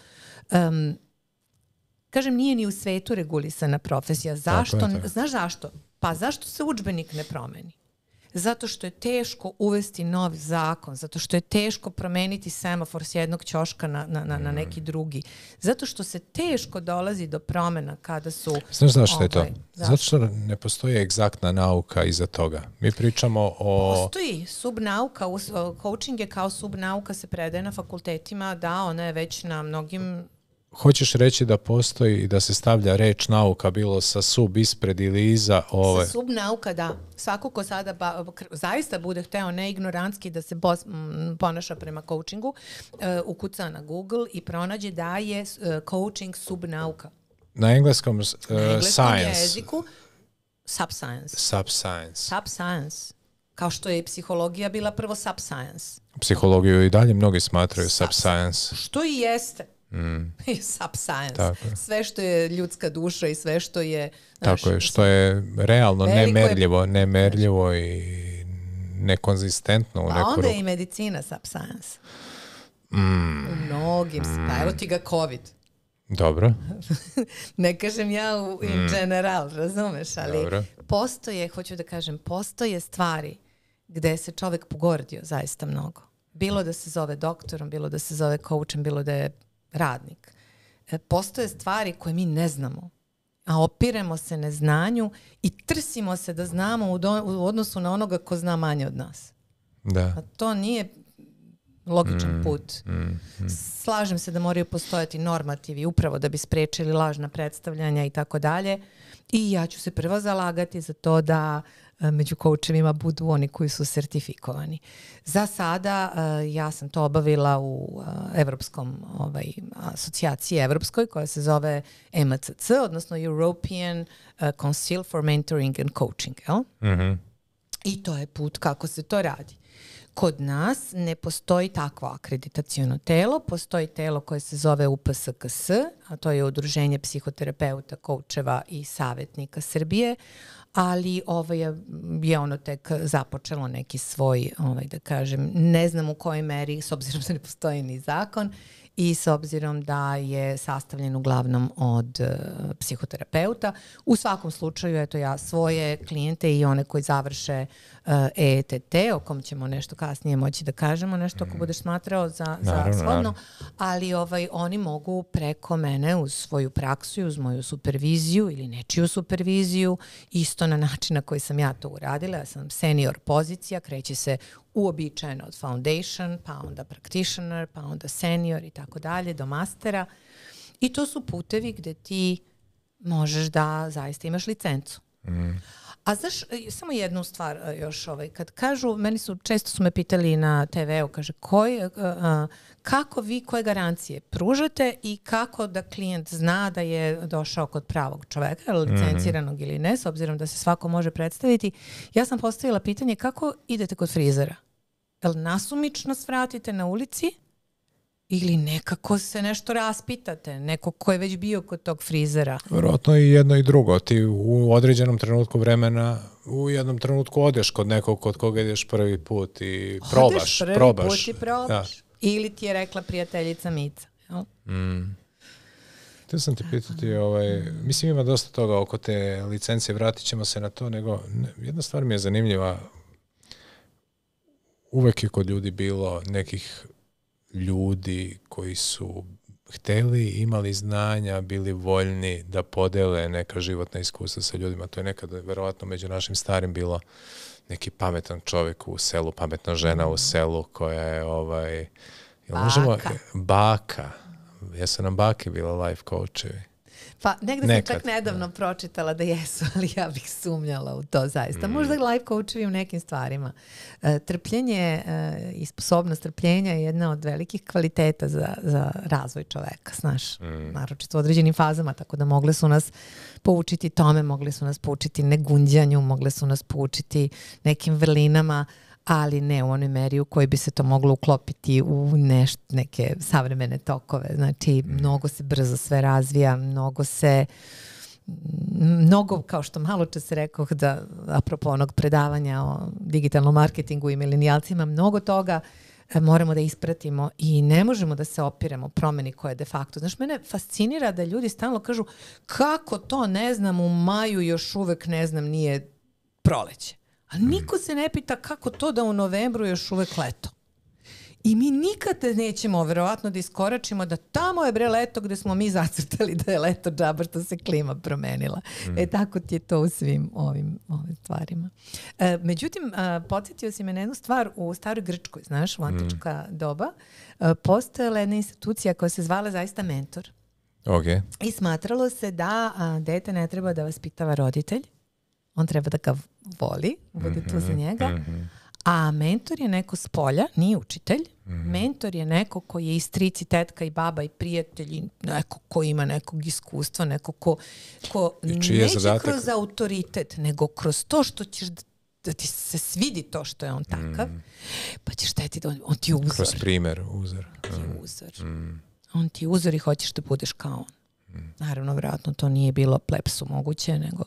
Kažem, nije ni u svetu regulisana profesija. Zašto? Znaš zašto? Pa zašto se udžbenik ne promeni? Zato što je teško uvesti novi zakon, zato što je teško promeniti semafor s jednog ćoška na neki drugi. Zato što se teško dolazi do promena kada su... Znaš zašto je to? Zato što ne postoji egzaktna nauka iza toga. Mi pričamo o... Postoji subnauka, coaching je kao subnauka, se predaje na fakultetima, da, ona je već na mnogim... Hoćeš reći da postoji i da se stavlja reč nauka bilo sa sub ispred ili iza ove... Sa subnauka, da. Svako ko sada zaista bude hteo neignorantski da se ponaša prema coachingu, ukuca na Google i pronađe da je coaching subnauka. Na engleskom jeziku subscience. Kao što je psihologija bila prvo subscience. Psihologiju i dalje mnogi smatraju subscience. Što i jeste. Subscience. Tako. Sve što je ljudska duša i sve što je... Tako je, što je realno nemerljivo i nekonzistentno. Pa onda je i medicina subscience. U mnogim, pa evo ti ga COVID. Dobro. Ne kažem ja in general, razumeš, ali Dobro. postoje, hoću da kažem, postoje stvari gde se čovek pogordio zaista mnogo. Bilo da se zove doktorom, bilo da se zove coachem, bilo da je radnik. Postoje stvari koje mi ne znamo, a opiremo se neznanju i trsimo se da znamo u odnosu na onoga ko zna manje od nas. Da. A to nije logičan put. Slažem se da moraju postojati normativi upravo da bi sprečili lažna predstavljanja i tako dalje. I ja ću se prvo zalagati za to da među coachevima budu oni koji su sertifikovani. Za sada ja sam to obavila u evropskom asocijaciji evropskoj koja se zove EMCC, odnosno European Council for Mentoring and Coaching. I to je put kako se to radi. Kod nas ne postoji takvo akreditaciono telo, postoji telo koje se zove UPSKS, a to je Udruženje psihoterapeuta, koučeva i savjetnika Srbije, ali je ono tek započelo neki svoj, da kažem, ne znam u kojoj meri, s obzirom da ne postoji ni zakon i s obzirom da je sastavljen uglavnom od psihoterapeuta. U svakom slučaju, eto ja svoje klijente i one koji završe EETT, o kom ćemo nešto kasnije moći da kažemo, nešto ako budeš smatrao za shodno, ali oni mogu preko mene uz svoju praksu i uz moju superviziju ili nečiju superviziju, isto na način na koji sam ja to uradila. Ja sam senior pozicija, kreće se uobičajeno od foundation, pa onda practitioner, pa onda senior i tako dalje, do mastera. I to su putevi gde ti možeš da zaista imaš licencu. A znaš, samo jednu stvar još, kad kažu, često su me pitali na TV-u, kaže, kako vi koje garancije pružate i kako da klijent zna da je došao kod pravog čoveka, licenciranog ili ne, s obzirom da se svako može predstaviti. Ja sam postavila pitanje kako idete kod frizera? Jel nasumično svratite na ulici ili nekako se nešto raspitate, neko ko je već bio kod tog frizera? Vjerojatno i jedno i drugo. Ti u određenom trenutku vremena, u jednom trenutku odeš kod nekog kod koga ideš prvi put i probaš. Odeš prvi put i probaš. Da. Ili ti je rekla prijateljica Mica. Htio sam ti pitati, mislim ima dosta toga oko te licencije, vratit ćemo se na to, nego jedna stvar mi je zanimljiva. Uvek je kod ljudi bilo nekih ljudi koji su hteli, imali znanja, bili voljni da podele neka životna iskustva sa ljudima. To je nekad verovatno među našim starim bilo neki pametan čovjek u selu, pametna žena u selu koja je baka. Jesu nam bake bile life coachevi? Pa negdje sam čak nedavno pročitala da jesu, ali ja bih sumnjala u to zaista. Možda life coachevi u nekim stvarima. Trpljenje i sposobnost trpljenja je jedna od velikih kvaliteta za razvoj čoveka, znaš, naročito u određenim fazama, tako da mogle su nas poučiti tome, mogli su nas poučiti negunđanju, mogle su nas poučiti nekim vrlinama, ali ne u onoj meri u kojoj bi se to moglo uklopiti u neke savremene tokove. Znači, mnogo se brzo sve razvija, mnogo, kao što malo čas rekoh, da apropo onog predavanja o digitalnom marketingu i milenijalcima, mnogo toga moramo da ispratimo i ne možemo da se opiremo promeni koje de facto. Znaš, mene fascinira da ljudi stalno kažu kako to ne znam, u maju još uvek ne znam, nije proleće. A niko se ne pita kako to da u novembru još uvek leto. I mi nikad nećemo verovatno da iskoračimo da tamo je leto gde smo mi zacrtali da je leto, džabar što se klima promenila. Tako ti je to u svim ovim stvarima. Međutim, podsjetio si me na jednu stvar u staroj Grčkoj, znaš, u antička doba, postojala jedna institucija koja se zvala zaista mentor. Okay. I smatralo se da dete ne treba da vaspitava roditelj, on treba da ga voli, bude tu za njega. A mentor je neko s polja, nije učitelj. Mentor je neko koji je i stric i tetka i baba i prijatelj, neko ko ima nekog iskustva, neko ko neće kroz autoritet, nego kroz to što ćeš da ti se svidi to što je on takav, pa ćeš šteti da on ti je uzor. Kroz primjer, uzor. Uzor. On ti je uzor i hoćeš da budeš kao on. Naravno, vjerojatno to nije bilo plepsu moguće, nego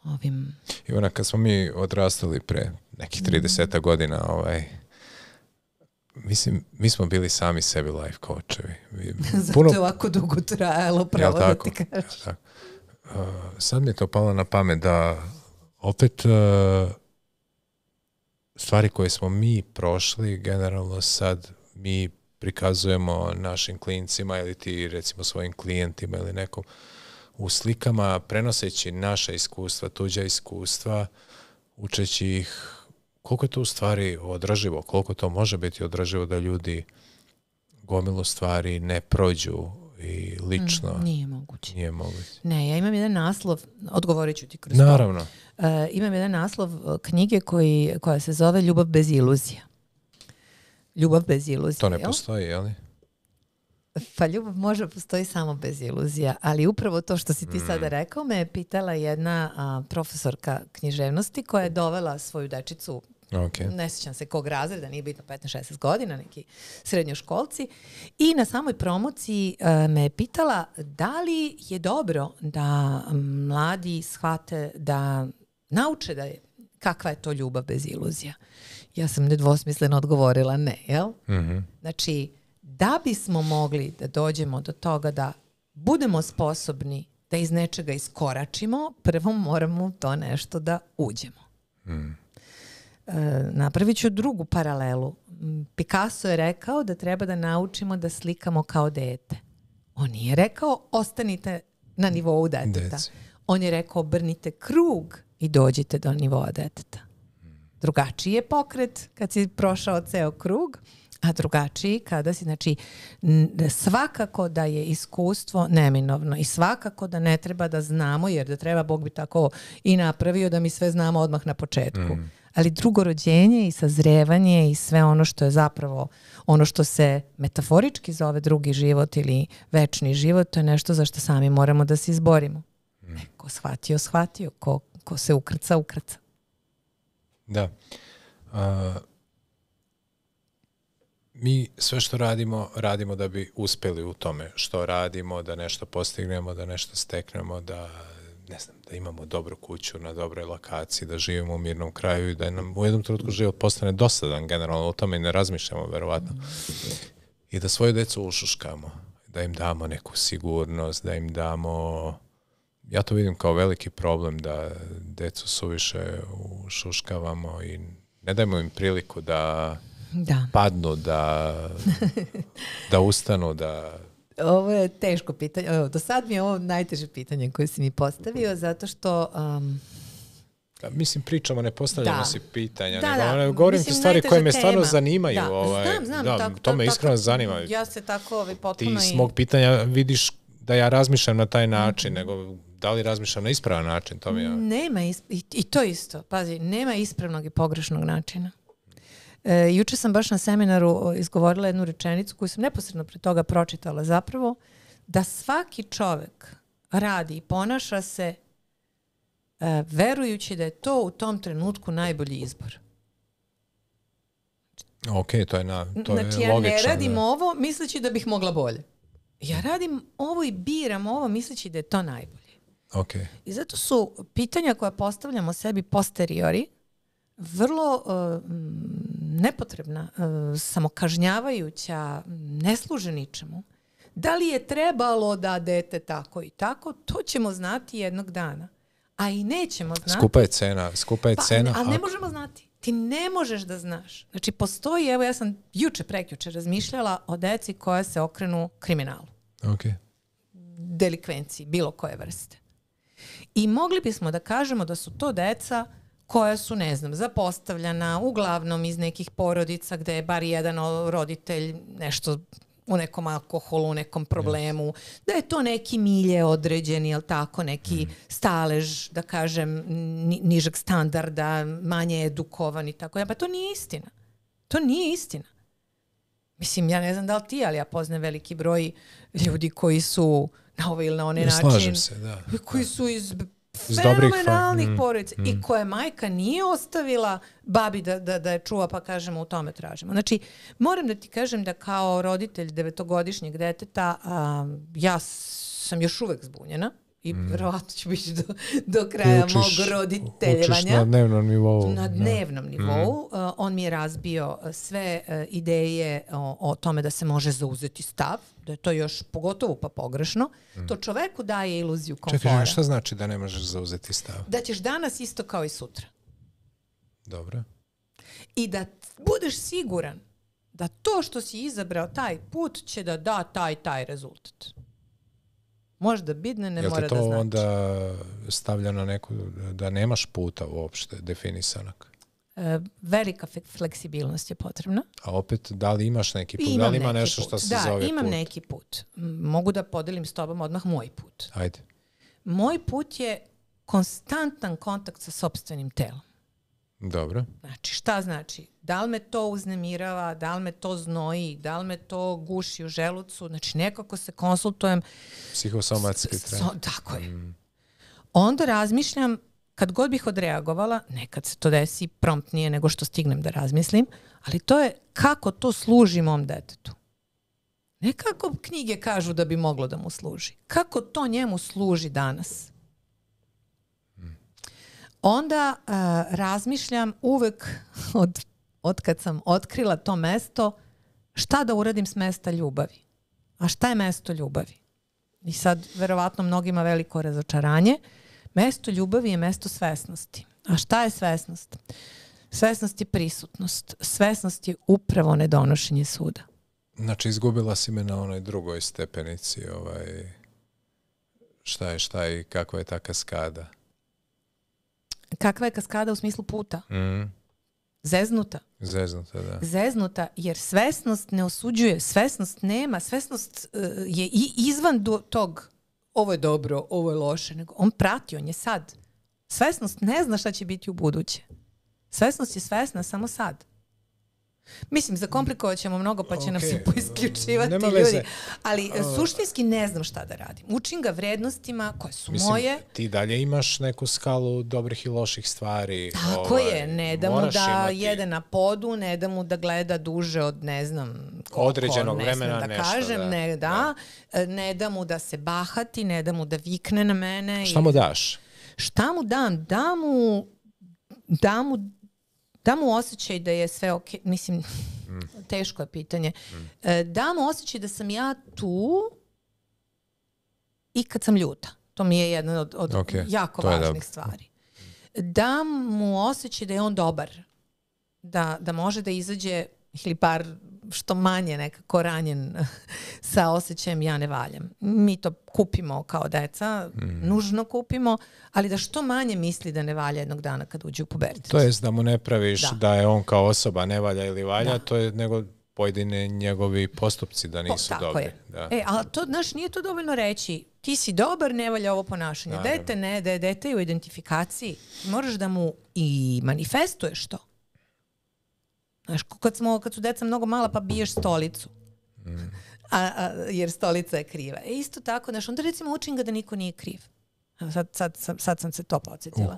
ovim... Ivana, kad smo mi odrastali pre nekih 30 godina, mislim, mi smo bili sami sebi life coachevi. Zato je ovako dugo trajalo, pravo da ti kažeš. Tako. Sad mi je to palo na pamet da opet stvari koje smo mi prošli, generalno sad mi prikazujemo našim klincima ili ti recimo svojim klijentima ili nekom u slikama, prenoseći naša iskustva, tuđa iskustva, učeći ih koliko je to u stvari održivo, koliko to može biti održivo da ljudi gomilu stvari ne prođu i lično. Nije moguće. Nije moguće. Ne, ja imam jedan naslov, odgovorit ću ti kroz Naravno. to. Imam jedan naslov knjige koja se zove Ljubav bez iluzija. Ljubav bez iluzija. To ne postoji, je li? Pa ljubav može postoji samo bez iluzija, ali upravo to što si ti sada rekao me je pitala jedna profesorka književnosti koja je dovela svoju dečicu, ne sjećam se kog razreda, nije bitno 15-16 godina, neki srednjoškolci, i na samoj promociji me je pitala da li je dobro da mladi shvate, da nauče da je, kakva je to ljubav bez iluzija. Ja sam nedvosmisleno odgovorila ne, jel? Znači, da bismo mogli da dođemo do toga da budemo sposobni da iz nečega iskoračimo, prvo moramo to nešto da uđemo. Napravit ću drugu paralelu. Picasso je rekao da treba da naučimo da slikamo kao dete. On nije rekao ostanite na nivou deteta. On je rekao obrnite krug i dođite do nivoa deteta. Drugačiji je pokret kad si prošao ceo krug, a drugačiji kada si, znači svakako da je iskustvo neminovno i svakako da ne treba da znamo, jer da treba, Bog bi tako i napravio da mi sve znamo odmah na početku. Ali drugo rođenje i sazrevanje i sve ono što je zapravo ono što se metaforički zove drugi život ili večni život, to je nešto za što sami moramo da se izborimo. Ko shvatio, shvatio. Ko se ukrca, ukrca. Da. Mi sve što radimo da bi uspjeli u tome što radimo, da nešto postignemo, da nešto steknemo, da imamo dobru kuću na dobroj lokaciji, da živimo u mirnom kraju i da nam u jednom trenutku život postane dosadan, generalno o tome i ne razmišljamo verovatno. I da svoju decu ušuškamo, da im damo neku sigurnost, da im damo... Ja to vidim kao veliki problem, da decu suviše ušuškavamo i ne dajmo im priliku da padnu, da ustanu, da... Ovo je teško pitanje. Do sad mi je ovo najteže pitanje koje si mi postavio, zato što... Mislim, pričamo, ne postavljamo si pitanja. Govorim ti stvari koje me stvarno zanimaju. Znam. To me iskreno zanima. Ja se tako potpuno... Ti s mog pitanja vidiš da ja razmišljam na taj način, nego da li razmišljam na ispravan način. To mi je... Nema, i to isto. Pazi, nema ispravnog i pogrešnog načina. Juče sam baš na seminaru izgovorila jednu rečenicu koju sam neposredno pre toga pročitala zapravo, da svaki čovjek radi i ponaša se verujući da je to u tom trenutku najbolji izbor. Ok, to je logično. Znači ja ne radim ovo misleći da bih mogla bolje. Ja radim ovo i biram ovo misleći da je to najbolje. Okay. I zato su pitanja koja postavljamo sebi posteriori vrlo nepotrebna, samokažnjavajuća, ne služe ničemu. Da li je trebalo da dete tako i tako, to ćemo znati jednog dana. A i nećemo znati. Skupa je cena. Ali ne možemo znati. Ti ne možeš da znaš. Znači postoji, evo ja sam prekjuče razmišljala o deci koja se okrenu kriminalu. Okay. Delikvenciji, bilo koje vrste. I mogli bismo da kažemo da su to deca koja su, zapostavljena, uglavnom iz nekih porodica gde je bar jedan roditelj nešto u nekom alkoholu, u nekom problemu, da je to neki milje određeni, jel tako, neki stalež, da kažem, nižeg standarda, manje edukovan i tako. Pa to nije istina. To nije istina. Mislim, ja ne znam da li ti, ali ja poznam veliki broj ljudi koji su na ovaj ili na onaj način. Slažem se, da. Koji su iz fenomenalnih porodica i koje majka nije ostavila babi da je čuva, pa kažemo u tome tražimo. Znači, moram da ti kažem da kao roditelj 9-godišnjeg deteta ja sam još uvek zbunjena i verovatno ću biti do kraja mog roditeljevanja. Učiš na dnevnom nivou. Na dnevnom nivou. On mi je razbio sve ideje o tome da se može zauzeti stav, da je to još pogotovo pa pogrešno. To čoveku daje iluziju komfora. Čekaj, šta znači da ne možeš zauzeti stav? Da ćeš danas isto kao i sutra. Dobro. I da budeš siguran da to što si izabrao taj put će da da taj rezultat. Možda bidne, ne mora da znači. Jel te to onda stavlja na neku, da nemaš puta uopšte definisanog? Velika fleksibilnost je potrebna. A opet, da li imaš neki put? Da li ima nešto što se zove put? Da, imam neki put. Mogu da podelim s tobom odmah moj put. Ajde. Moj put je konstantan kontakt sa sopstvenim telom. Dobro. Znači, šta znači? Da li me to uznemirava, da li me to znoji, da li me to guši u želucu? Znači, nekako se konsultujem. Psihosomatski treba. Tako je. Onda razmišljam, kad god bih odreagovala, nekad se to desi promptnije nego što stignem da razmislim, ali to je kako to služi mom detetu. Ne kako knjige kažu da bi moglo da mu služi. Kako to njemu služi danas. Onda razmišljam uvek od kad sam otkrila to mesto, šta da uradim s mesta ljubavi. A šta je mesto ljubavi? I sad verovatno mnogima veliko razočaranje. Mesto ljubavi je mesto svesnosti. A šta je svesnost? Svesnost je prisutnost. Svesnost je upravo nedonošenje suda. Znači, izgubila si me na onoj drugoj stepenici. Šta je i kakva je ta kaskada? Kakva je kaskada u smislu puta? Zeznuta. Zeznuta, da. Zeznuta, jer svesnost ne osuđuje. Svesnost nema. Svesnost je i izvan tog ovo je dobro, ovo je loše, nego on prati, on je sad. Svesnost ne zna šta će biti u buduće. Svesnost je svesna samo sad. Mislim, zakomplikovat ćemo mnogo pa će nam se poisključivati ljudi. Ali suštinski ne znam šta da radim. Učim ga vrednostima koje su moje. Ti dalje imaš neku skalu dobrih i loših stvari. Tako je. Ne da mu da jede na podu, ne da mu da gleda duže od ne znam određenog vremena da nešto. Kažem, ne da mu da se bahati, ne da mu da vikne na mene. Šta mu daš? Šta mu dam? Da mu osjećaj da je sve ok. Mislim, teško je pitanje. Da mu osjećaj da sam ja tu i kad sam ljuta. To mi je jedna od jako važnih stvari. Da mu osjećaj da je on dobar. Da može da izađe ili bar što manje nekako ranjen sa osjećajem ja ne valjam. Mi to kupimo kao deca, nužno kupimo, ali da što manje misli da ne valja jednog dana kad uđe u pubertet. To jest da mu ne praviš da je on kao osoba ne valja ili valja, to je nego pojedine njegovi postupci da nisu dobri. Je. Da. Ali to, znaš, nije to dovoljno reći ti si dobar, ne valja ovo ponašanje. Dete je u identifikaciji. Moraš da mu i manifestuješ to. Znaš, kad su deca mnogo mala pa biješ stolicu. Jer stolica je kriva. Isto tako, znaš, onda recimo učim ga da niko nije kriv. Sad sam se to podsjetila.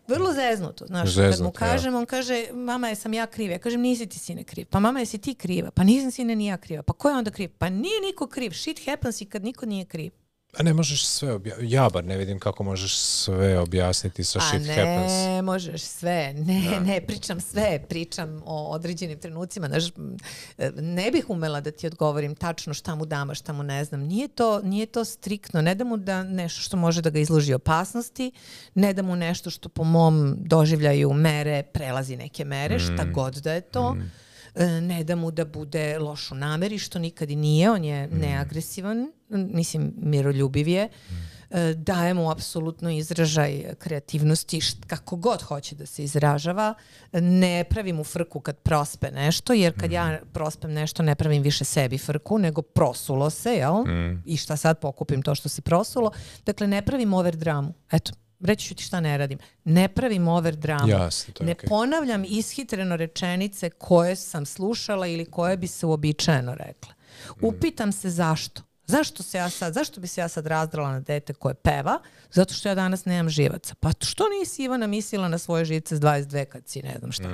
Vrlo zeznuto. Znaš, kad mu kažem, on kaže, mama jesam ja kriv. Ja kažem, nisi ti sine kriv. Pa mama jesi ti kriva. Pa nisam sine ni ja kriva. Pa ko je onda kriv? Pa nije niko kriv. Shit happens i kad niko nije kriv. A ne možeš sve objasniti. Ja bar ne vidim kako možeš sve objasniti sa shit happens. Ne možeš sve. Ne pričam sve. Pričam o određenim trenucima. Ne bih umela da ti odgovorim tačno šta mu dam, a šta mu ne znam. Nije to striktno. Ne da mu da nešto što može da ga izloži opasnosti. Ne da mu nešto što po mom doživljaju mere prelazi neke mere. Šta god da je to. Ne da mu da bude loš u nameri, što nikad i nije. On je neagresivan. Mislim, miroljubiv je. Daje mu apsolutno izražaj kreativnosti kako god hoće da se izražava. Ne pravim mu frku kad prospe nešto, jer kad ja prospem nešto ne pravim više sebi frku, nego prosulo se, jel? I šta sad pokupim to što se prosulo. Dakle, ne pravim overdramu. Eto, reći ću ti šta ne radim. Ne pravim overdramu. Ne ponavljam ishitreno rečenice koje sam slušala ili koje bi se uobičajeno rekla. Upitam se zašto. Zašto bi se ja sad razdrala na dete koje peva? Zato što ja danas nemam živaca. Pa što nisi, Ivana, mislila na svoje živce s 22 kad si ne znam šta.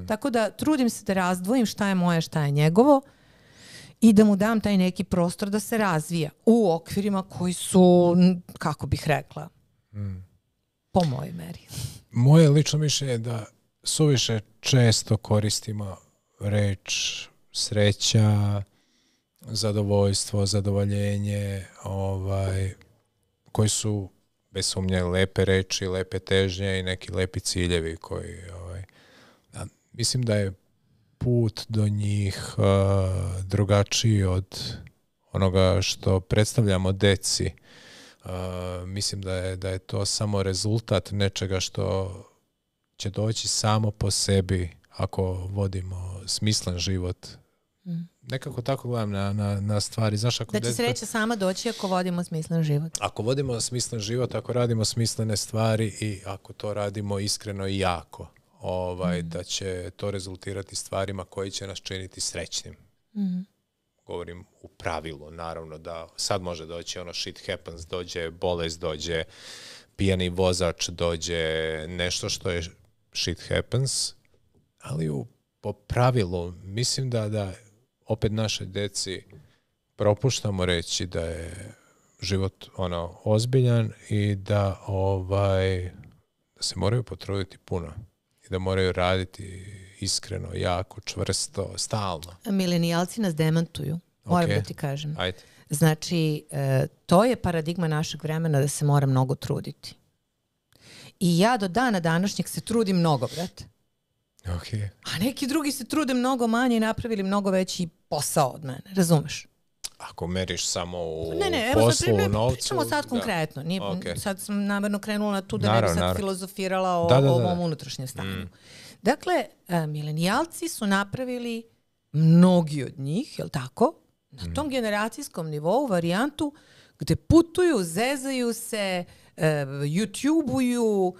Tako da trudim se da razdvojim šta je moje, šta je njegovo i da mu dam taj neki prostor da se razvija u okvirima koji su, kako bih rekla, po mojoj meri. Moje lično mišljenje je da suviše često koristimo reč sreća, zadovoljstvo, zadovoljenje, koji su bez sumnje lepe reči, lepe težnje i neki lepi ciljevi koji mislim da je put do njih drugačiji od onoga što predstavljamo deci. Mislim da je to samo rezultat nečega što će doći samo po sebi ako vodimo smislen život. Nekako tako gledam na stvari. Znaš, ako da će sreća sama doći ako vodimo smislen život. Ako vodimo smislen život, ako radimo smislene stvari i ako to radimo iskreno i jako, da će to rezultirati stvarima koji će nas činiti srećnim. Govorim u pravilu, naravno da sad može doći shit happens, dođe bolest, dođe pijani vozač, dođe nešto što je shit happens, ali po pravilu mislim da opet našoj deci propuštamo reći da je život ozbiljan i da se moraju potruditi puno i da moraju raditi iskreno, jako, čvrsto, stalno. Milenijalci nas demantuju, moram da ti kažem. Ajde. Znači, to je paradigma našeg vremena da se mora mnogo truditi. I ja do dana današnjeg se trudim mnogo, brate. Okay. A neki drugi se trude mnogo manje i napravili mnogo veći posao od mene, razumeš? Ako meriš samo u poslu, u novcu... Pričamo sad konkretno. Nije, sad sam namjerno krenula na tu da naravno, ne bi sad filozofirala o ovom unutrašnjem stanju. Dakle, milenijalci su napravili, mnogi od njih, jel tako, na tom generacijskom nivou varijantu gde putuju, zezaju se, YouTubeuju,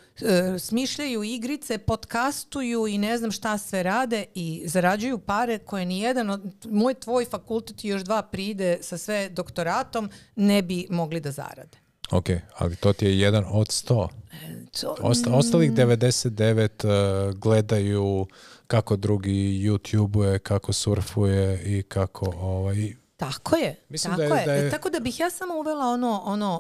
smišljaju igrice, podcastuju i ne znam šta sve rade i zarađuju pare koje nijedan moj tvoj fakultet i još 2 pride sa sve doktoratom ne bi mogli da zarade. Ok, ali to ti je 1 od 100. Ostalih 99 gledaju kako drugi YouTubeuje, kako surfuje i kako Tako je. Mislim tako da je... Tako da bih ja samo uvela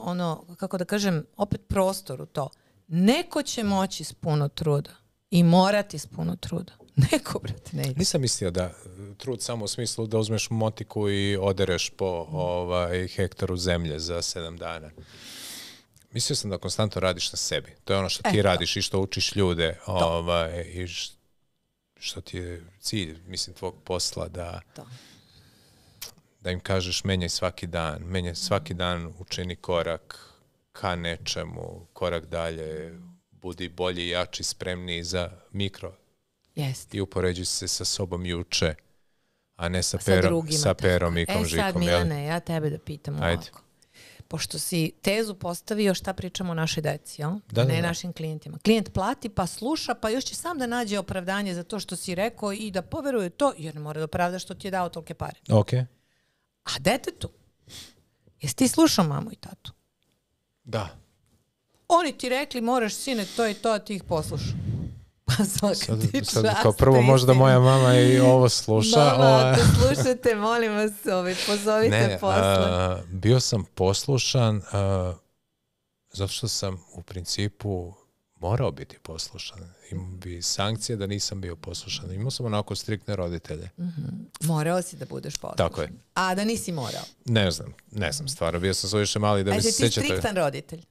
ono, kako da kažem, opet prostor u to. Neko će moći s puno truda i morati s puno truda. Neko, brate, ne ide. Nisam mislio da trud samo u smislu da uzmeš motiku i odereš po hektaru zemlje za 7 dana. Mislio sam da konstantno radiš na sebi. To je ono što ti radiš i što učiš ljude i što ti je cilj, mislim, tvog posla da im kažeš menjaj svaki dan učini korak ka nečemu, korak dalje, budi bolji, jači, spremniji za mikro. Jest. I upoređuj se sa sobom juče, a ne sa Perom i Komžikom. Sad, Milane, ja tebe da pitam ovako. Pošto si tezu postavio šta pričamo o našoj deci, jel? Ne našim klijentima. Klijent plati, pa sluša, pa još će sam da nađe opravdanje za to što si rekao i da poveruje to, jer ne mora da opravda što ti je dao tolike pare. Okay. A detetu? Jesi ti slušao mamu i tatu? Da. Oni ti rekli moraš, sine, to i to, a ti ih poslušao. Pa svaka ti čast. Kao prvo možda moja mama i ovo sluša. Mama, ako slušate, molim vas, pozovite posle. Bio sam poslušan zato što sam u principu morao biti poslušan. Imao bi sankcije da nisam bio poslušan. Imao sam onako striktne roditelje. Morao si da budeš poslušan. Tako je. A da nisi morao? Ne znam stvarno. Bio sam suviše mali da mi se sjećate. Ti striktan roditelj?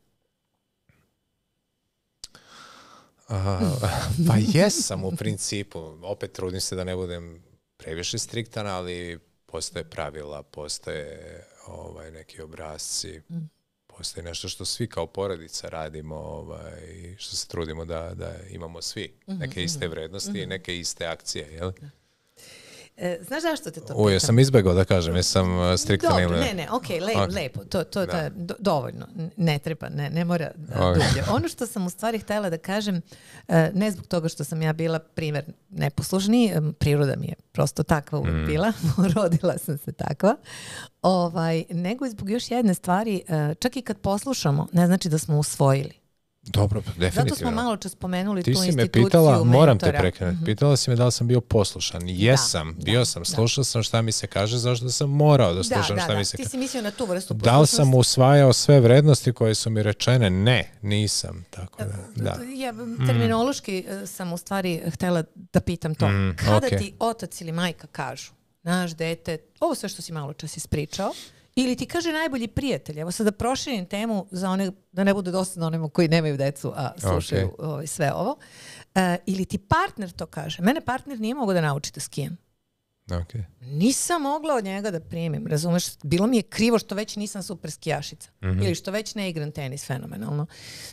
Pa jesam u principu. Opet trudim se da ne budem previše striktan, ali postoje pravila, postoje neki obrasci, postoji nešto što svi kao porodica radimo i što se trudimo da imamo svi. Neke iste vrednosti i neke iste akcije. Jel? Znaš zašto te to pitam? Ja sam izbegao da kažem, jesam striktan ili ne. Okej, lepo, to je dovoljno. Ne treba, ne mora dublje. Ono što sam u stvari htjela da kažem, ne zbog toga što sam ja bila primjer neposlušni, priroda mi je prosto takva uvijek bila, rodila sam se takva, nego i zbog još jedne stvari, čak i kad poslušamo, ne znači da smo usvojili. Dobro, definitivno. Zato smo malo čas spomenuli tu instituciju mentora. Ti si me pitala, moram te prekinuti, Mm-hmm. pitala si me da li sam bio poslušan. Jesam, bio sam, slušao sam šta mi se kaže, zašto sam morao da slušam šta mi se kaže. Ti si mislio na tu vrstu poslušnosti. Da li sam usvajao sve vrednosti koje su mi rečene? Ne, nisam. Tako da. Ja, terminološki sam u stvari htjela da pitam to. Kada ti otac ili majka kažu, naš dete, ovo sve što si malo čas ispričao, ili ti kaže najbolji prijatelj, evo sad da proširim temu za one, da ne bude dosadno onima koji nemaju decu, a slušaju sve ovo, ili ti partner to kaže. Mene partner nije mogao da nauči da skijem. Okay. Nisam mogla od njega da primim, razumeš? Bilo mi je krivo što već nisam super skijašica. Ili što već ne igram tenis fenomenalno.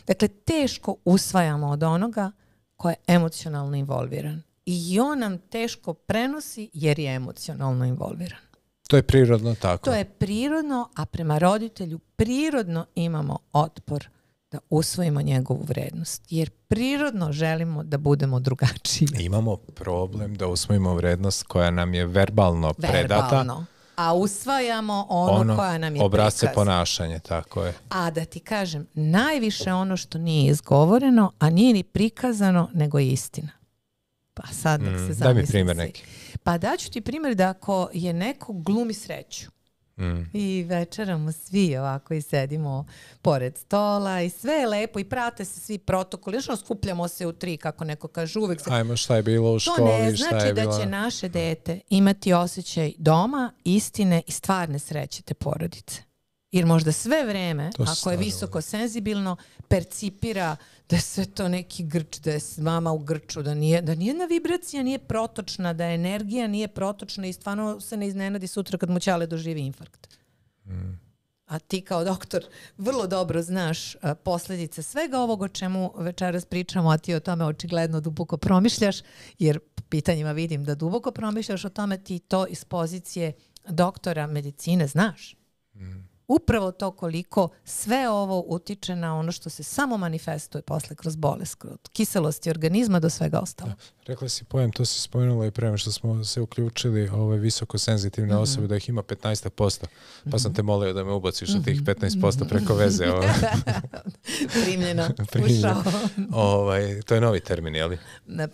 Dakle, teško usvajamo od onoga ko je emocionalno involviran. I on nam teško prenosi jer je emocionalno involviran. To je prirodno tako. To je prirodno, a prema roditelju prirodno imamo otpor da usvojimo njegovu vrednost. Jer prirodno želimo da budemo drugačiji. Imamo problem da usvojimo vrednost koja nam je verbalno predata. A usvajamo ono koja nam je obrazce prikaz. Ponašanje, tako je. A da ti kažem, najviše ono što nije izgovoreno, a nije ni prikazano, nego je istina. Pa sad nek se zamisli. Daj mi primjer neki. Pa daću ti primjer da ako je neko glumi sreću i večeramo svi ovako i sedimo pored stola i sve je lepo i prate se svi protokoli, još skupljamo se u 3 kako neko kaže uvek se... Ajmo šta je bilo u školi, šta je bilo. To ne znači da će naše dete imati osjećaj doma, istine i stvarne sreće te porodice. Jer možda sve vreme, ako je visoko senzibilno, percipira da je sve to neki grč, da je mama u grču, da nijedna vibracija nije protočna, da energija nije protočna i stvarno se ne iznenadi sutra kad mu ćale doživi infarkt. A ti kao doktor vrlo dobro znaš posljedice svega ovog o čemu večeras pričamo, a ti o tome očigledno duboko promišljaš, jer pitanjima vidim da duboko promišljaš o tome, ti to iz pozicije doktora medicine znaš. Upravo to koliko sve ovo utiče na ono što se samo manifestuje posle kroz bolest, kroz kiselosti organizma do svega ostalo. Rekla si pojam, to si spomenula i prema što smo se uključili ove visoko senzitivne osobe, da ih ima 15%, pa sam te molio da me ubaciš na tih 15% preko veze. Primljeno, ušao. To je novi termin, je li?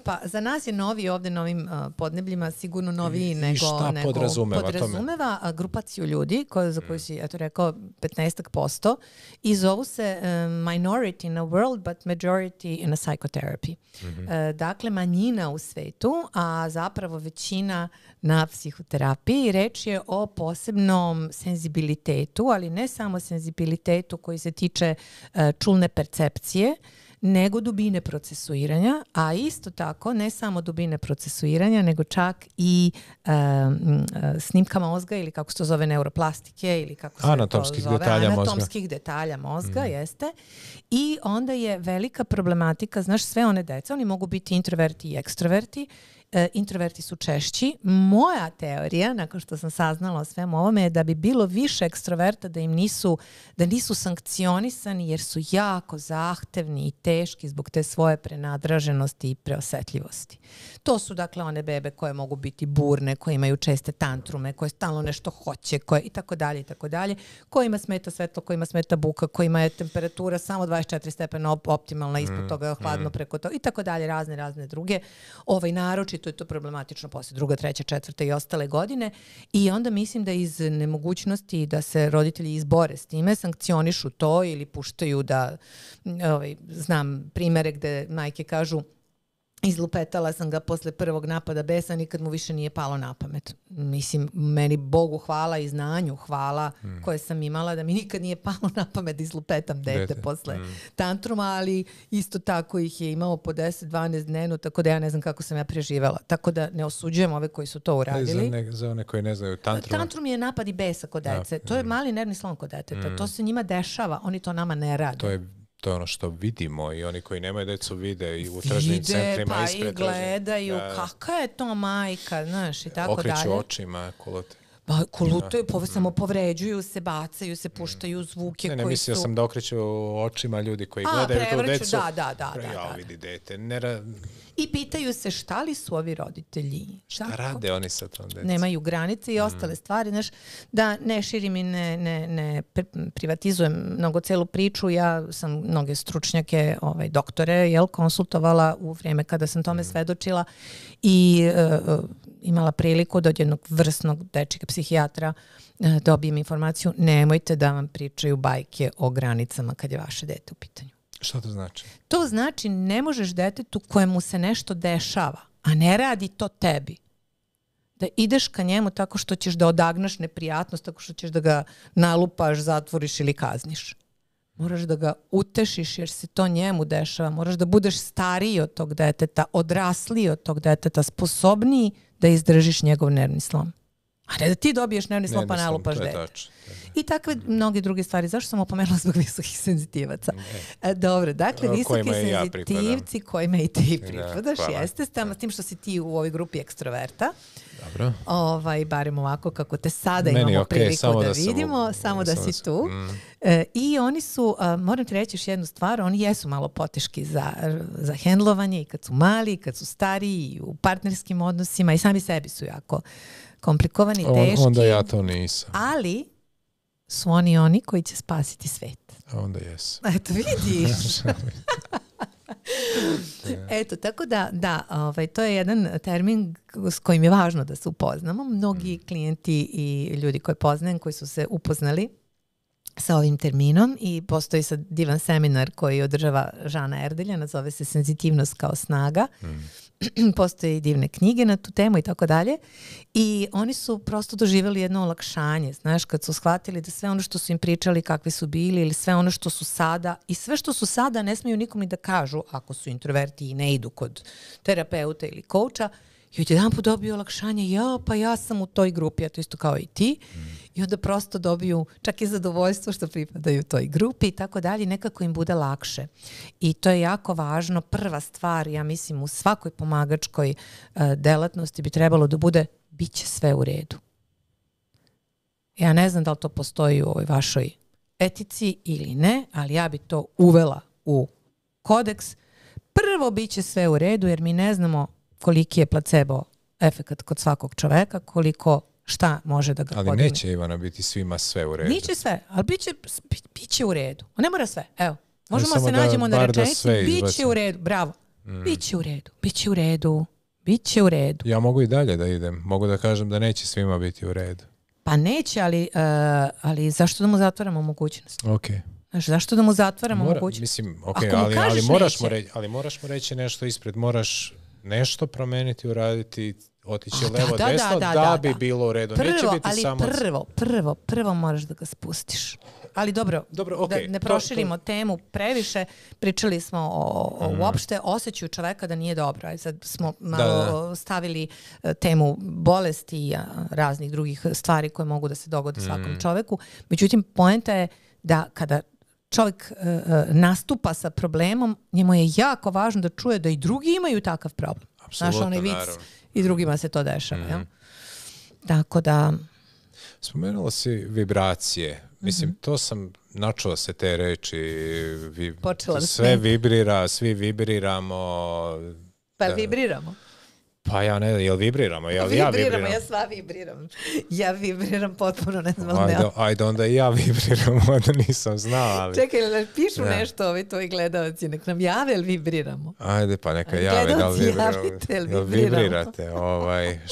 Pa za nas je novi ovdje na ovim podnebljima sigurno noviji nego... I šta podrazumeva? Podrazumeva grupaciju ljudi za koju si, eto rekao, 15% i zovu se minority in a world, but majority in a psychotherapy. Dakle, manjina u svetu, a zapravo većina na psihoterapiji. Reč je o posebnom senzibilitetu, ali ne samo senzibilitetu koji se tiče čulne percepcije, nego dubine procesuiranja, a isto tako ne samo dubine procesuiranja, nego čak i snimka mozga ili kako se to zove neuroplastike ili kako se anatomskih to zove anatomskih detalja mozga, jeste. I onda je velika problematika, znaš, sve one deca, oni mogu biti introverti i ekstroverti. Introverti su češći. Moja teorija, nakon što sam saznala o svemu ovome, je da bi bilo više ekstroverta da nisu sankcionisani jer su jako zahtevni i teški zbog te svoje prenadraženosti i preosetljivosti. To su dakle one bebe koje mogu biti burne, koje imaju česte tantrume, koje stalno nešto hoće, koje i tako dalje, kojima smeta svetlo, kojima smeta buka, kojima je temperatura samo 24 stepena optimalna, ispod toga je hladno preko toga i tako dalje, razne druge. Naročito je to problematično posle 2., 3., 4. i ostale godine i onda mislim da iz nemogućnosti da se roditelji izbore s time, sankcionišu to ili puštaju da, znam primere gde majke kažu izlupetala sam ga posle prvog napada besa, nikad mu više nije palo na pamet. Mislim, meni Bogu hvala i znanju hvala koje sam imala da mi nikad nije palo na pamet da izlupetam dete posle tantruma, ali isto tako ih je imao po 10-12 dnevno, tako da ja ne znam kako sam ja preživela. Tako da ne osuđujem ove koji su to uradili. Za one koji ne znaju Tantrum je napad i besa kod dece. To je mali nervni slom kod deteta. To se njima dešava, oni to nama ne rade. to je ono što vidimo i oni koji nemaju decu vide i u tržnim centrima pa ispred i gledaju, kakva je to majka, znaš, i tako dalje. Okreću očima, kolute. Pa kolutaju, samo povređuju se, bacaju se, puštaju zvuke koji su... Ne, mislio sam da okreću očima ljudi koji gledaju tu decu. Da. Ja, vidi dete. I pitaju se šta li su ovi roditelji. Šta rade oni sa tom decom? Nemaju granice i ostale stvari. Znaš, da ne širim i ne privatizujem mnogo celu priču. Ja sam mnoge stručnjake, doktore, konsultovala u vrijeme kada sam tome svedočila i imala priliku da od jednog vrsnog dečjeg psihijatra dobijem informaciju, nemojte da vam pričaju bajke o granicama kad je vaše dete u pitanju. Šta to znači? To znači ne možeš detetu kojemu se nešto dešava, a ne radi to tebi, da ideš ka njemu tako što ćeš da odagnaš neprijatnost, tako što ćeš da ga nalupaš, zatvoriš ili kazniš. Moraš da ga utešiš jer se to njemu dešava. Moraš da budeš stariji od tog deteta, odrasliji od tog deteta, sposobniji da izdržiš njegov nervni slom. A ne da ti dobiješ nervni slom pa nalupaš dete. I takve mnoge druge stvari. Zašto sam opomenula zbog visokih senzitivaca? Dobro, dakle, visoki senzitivci kojima i ti pripadaš, jeste, s tim što si ti u ovoj grupi ekstroverta. Dobro. Barem ovako kako te sada imamo priliku da vidimo, samo da si tu. I oni su, moram ti reći još jednu stvar, oni jesu malo poteški za hendlovanje i kad su mali, i kad su stariji, i u partnerskim odnosima i sami sebi su jako komplikovani, teški. Onda ja to nisam. Ali su oni koji će spasiti svet. A onda jesu. Eto, vidiš. Eto, tako da, to je jedan termin s kojim je važno da se upoznamo. Mnogi klijenti i ljudi koje poznajem, koji su se upoznali sa ovim terminom i postoji sad divan seminar koji održava Žana Erdelja, nazove se Senzitivnost kao snaga. Postoje i divne knjige na tu temu i tako dalje. I oni su prosto doživjeli jedno olakšanje, znaš, kad su shvatili da sve ono što su im pričali, kakvi su bili ili sve ono što su sada i sve što su sada ne smiju nikom ni da kažu ako su introverti i ne idu kod terapeuta ili kouča. I odjedanput dobiju olakšanje, ja sam u toj grupi, a to isto kao i ti. I onda prosto dobiju čak i zadovoljstvo što pripadaju toj grupi i tako dalje, nekako im bude lakše. I to je jako važno. Prva stvar, ja mislim, u svakoj pomagačkoj delatnosti bi trebalo da bude bit će sve u redu. Ja ne znam da li to postoji u ovoj vašoj etici ili ne, ali ja bi to uvela u kodeks. Prvo bit će sve u redu jer mi ne znamo koliki je placebo efekat kod svakog čoveka, koliko šta može da ga podigne. Ali neće, Ivana, biti svima sve u redu. Niće sve, ali bit će u redu. Ne mora sve, evo. Možemo se nađemo na rečenici, bit će u redu, bravo. Bit će u redu, bit će u redu, bit će u redu. Ja mogu i dalje da idem. Mogu da kažem da neće svima biti u redu. Pa neće, ali zašto da mu zatvaramo mogućnost? Okej. Znaš, zašto da mu zatvaramo mogućnost? Mislim, ali moraš mu reći nešto ispred, moraš nešto promeniti, uraditi, otići levo, desno, da bi bilo u redu. Neće biti samo... Prvo moraš da ga spustiš. Ali dobro okay, da ne proširimo temu previše. Pričali smo o uopšte osjećaju čoveka da nije dobro. Aj sad smo malo stavili temu bolesti i raznih drugih stvari koje mogu da se dogode svakom čoveku. Međutim, poenta je da kada čovjek nastupa sa problemom, njemu je jako važno da čuje da i drugi imaju takav problem. Znaš, onaj vic, i drugima se to dešava. Jel? Tako da... Spomenula si vibracije. Mislim, to sam načuo se te reči. Sve vibrira, svi vibriramo. Pa vibriramo? Pa ja ne znam, jel vibriramo? Ja sva vibriram. Ja vibriram potpuno, ne znam. Ajde, onda i ja vibriram, onda nisam znao. Ali... Čekaj, da pišu nešto ovi tvoji gledalci, nek nam jave, jel vibriramo? Ajde, pa neka jave, da li vibrirate.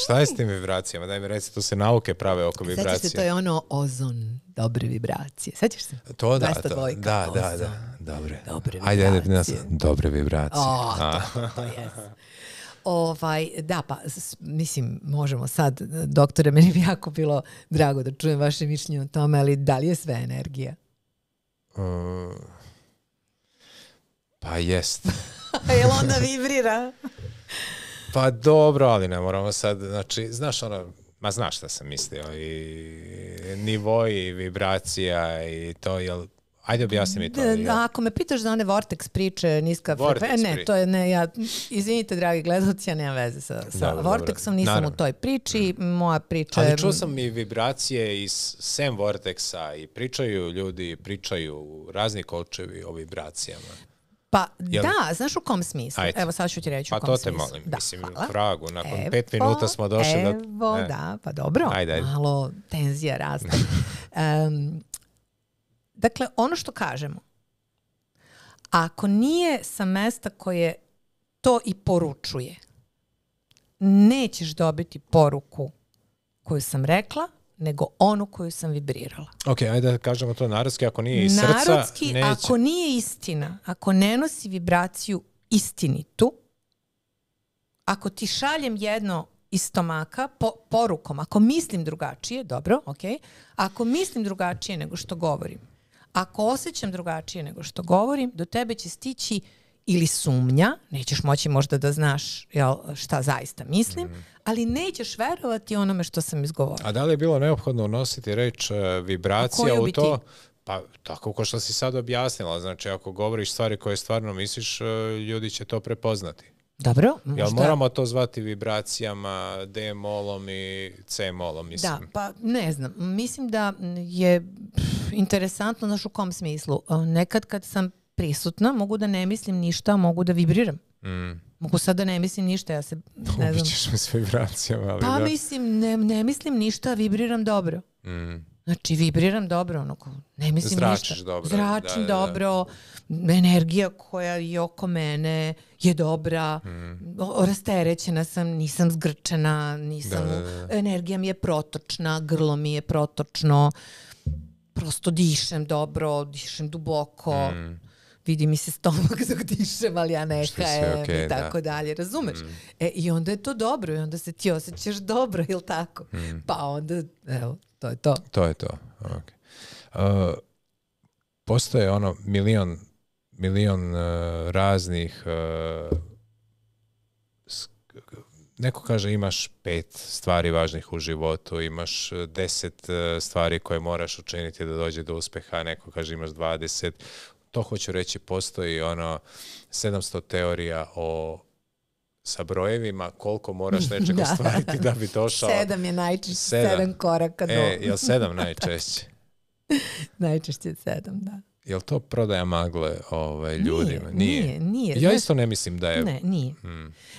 Šta je s tim vibracijama? Daj mi reci, tu se nauke prave oko vibracije. Sećaš se, to je ono ozon, dobre vibracije. Sećaš se? To da, dobre. Ajde, dobre vibracije. To je. Da, pa mislim, možemo sad, doktore, meni bi jako bilo drago da čujem vaše mišljenje o tome, ali da li je sve energija? Pa jest. Jel onda vibrira? Pa dobro, ali ne moramo sad, znači, znaš šta sam mislio, i nivoji, vibracija i to, jel Ajde objasni mi to. Ako me pitaš za one Vortex priče, niska frekvencija, to je izvinite dragi gledalci, ja nemam veze sa Vortexom, nisam u toj priči, moja priča... Ali čuo sam i vibracije iz Sam Vortexa i pričaju razni kočevi o vibracijama. Pa da, znaš u kom smislu? Ajde. Evo sad ću ti reći u kom smislu. Pa to te molim, mislim, vragu, nakon 5 minuta smo došli do... Da, pa dobro, ajde. Malo tenzija raste. Dakle, ono što kažemo, ako nije sa mesta koje to i poručuje, nećeš dobiti poruku koju sam rekla, nego onu koju sam vibrirala. Ok, ajde da kažemo to narodski, ako nije iz srca, narodski, neće. Ako nije istina, ako ne nosi vibraciju istinitu, ako ti šaljem jedno iz stomaka porukom, ako mislim drugačije, dobro, ok, ako mislim drugačije nego što govorim, ako osjećam drugačije nego što govorim, do tebe će stići ili sumnja, nećeš moći možda da znaš šta zaista mislim, ali nećeš verovati onome što sam izgovorila. A da li je bilo neophodno unositi reč vibracija u to? Pa tako kao što si sad objasnila, znači ako govoriš stvari koje stvarno misliš, ljudi će to prepoznati. Dobro, možda... Jel moramo to zvati vibracijama, D-molom i C-molom, mislim? Da, pa ne znam. Mislim da je interesantno, znaš u kom smislu. Nekad kad sam prisutna, mogu da ne mislim ništa, mogu da vibriram. Mogu sad da ne mislim ništa, ja se... Ne ubićeš me s vibracijama, ali pa mislim, ne mislim ništa, vibriram dobro. Znači, vibriram dobro, onako, ne mislim zračiš ništa. Dobro. Zračim dobro, energija koja je oko mene je dobra, rasterećena sam, nisam zgrčena, energija mi je protočna, grlo mi je protočno, prosto dišem dobro, dišem duboko, vidi mi se stomak dok dišem, ali ja ne kajem i tako dalje, razumeš? I onda je to dobro i onda se ti osjećaš dobro, ili tako? Pa onda, evo, to je to. To je to, ok. Postoje milion raznih neko kaže imaš 5 stvari važnih u životu, imaš 10 stvari koje moraš učiniti da dođe do uspjeha, neko kaže imaš 20. To hoću reći, postoji 700 teorija sa brojevima koliko moraš nečeg ostvariti da bi došao. 7 je najčešće, 7 koraka do... Jel 7 najčešće? Najčešće 7, da. Jel to prodaja magle ljudima? Nije. Ja isto ne mislim da je... Ne, nije.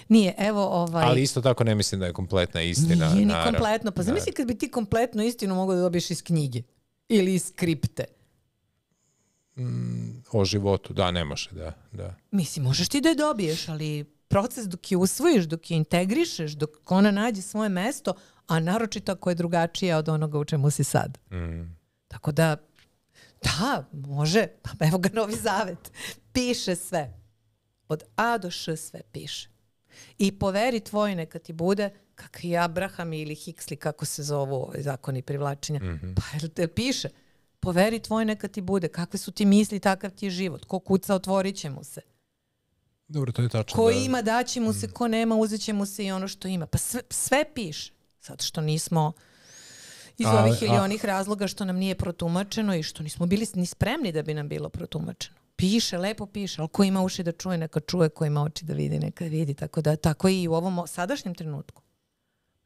Nije, evo Ali isto tako ne mislim da je kompletna istina. Nije ni kompletno. Pa zamisli kad bi ti kompletnu istinu mogao da dobiješ iz knjige ili iz skripte. O životu, da, ne može, da. Mislim, možeš ti da je dobiješ, ali proces dok je usvojiš, dok je integrišeš, dok ona nađe svoje mesto, a naročito ako je drugačija od onoga u čemu si sad. Tako da, da, može. Pa evo ga Novi Zavet. Piše sve. Od A do Š sve piše. I poveri tvoj neka ti bude kak i Abraham ili Hicksli, kako se zovu zakoni privlačenja. Pa te piše. Poveri tvoj neka ti bude. Kakve su ti misli, takav ti je život. Ko kuca, otvorit će mu se. Dobro, to je tačno. Ko ima, daći mu se, ko nema, uzet će mu se i ono što ima. Pa sve piše. Zato što nismo iz ovih ili onih razloga što nam nije protumačeno i što nismo bili ni spremni da bi nam bilo protumačeno. Piše, lepo piše, ali ko ima uši da čuje, neka čuje, ko ima oči da vidi, neka vidi. Tako i u ovom sadašnjem trenutku.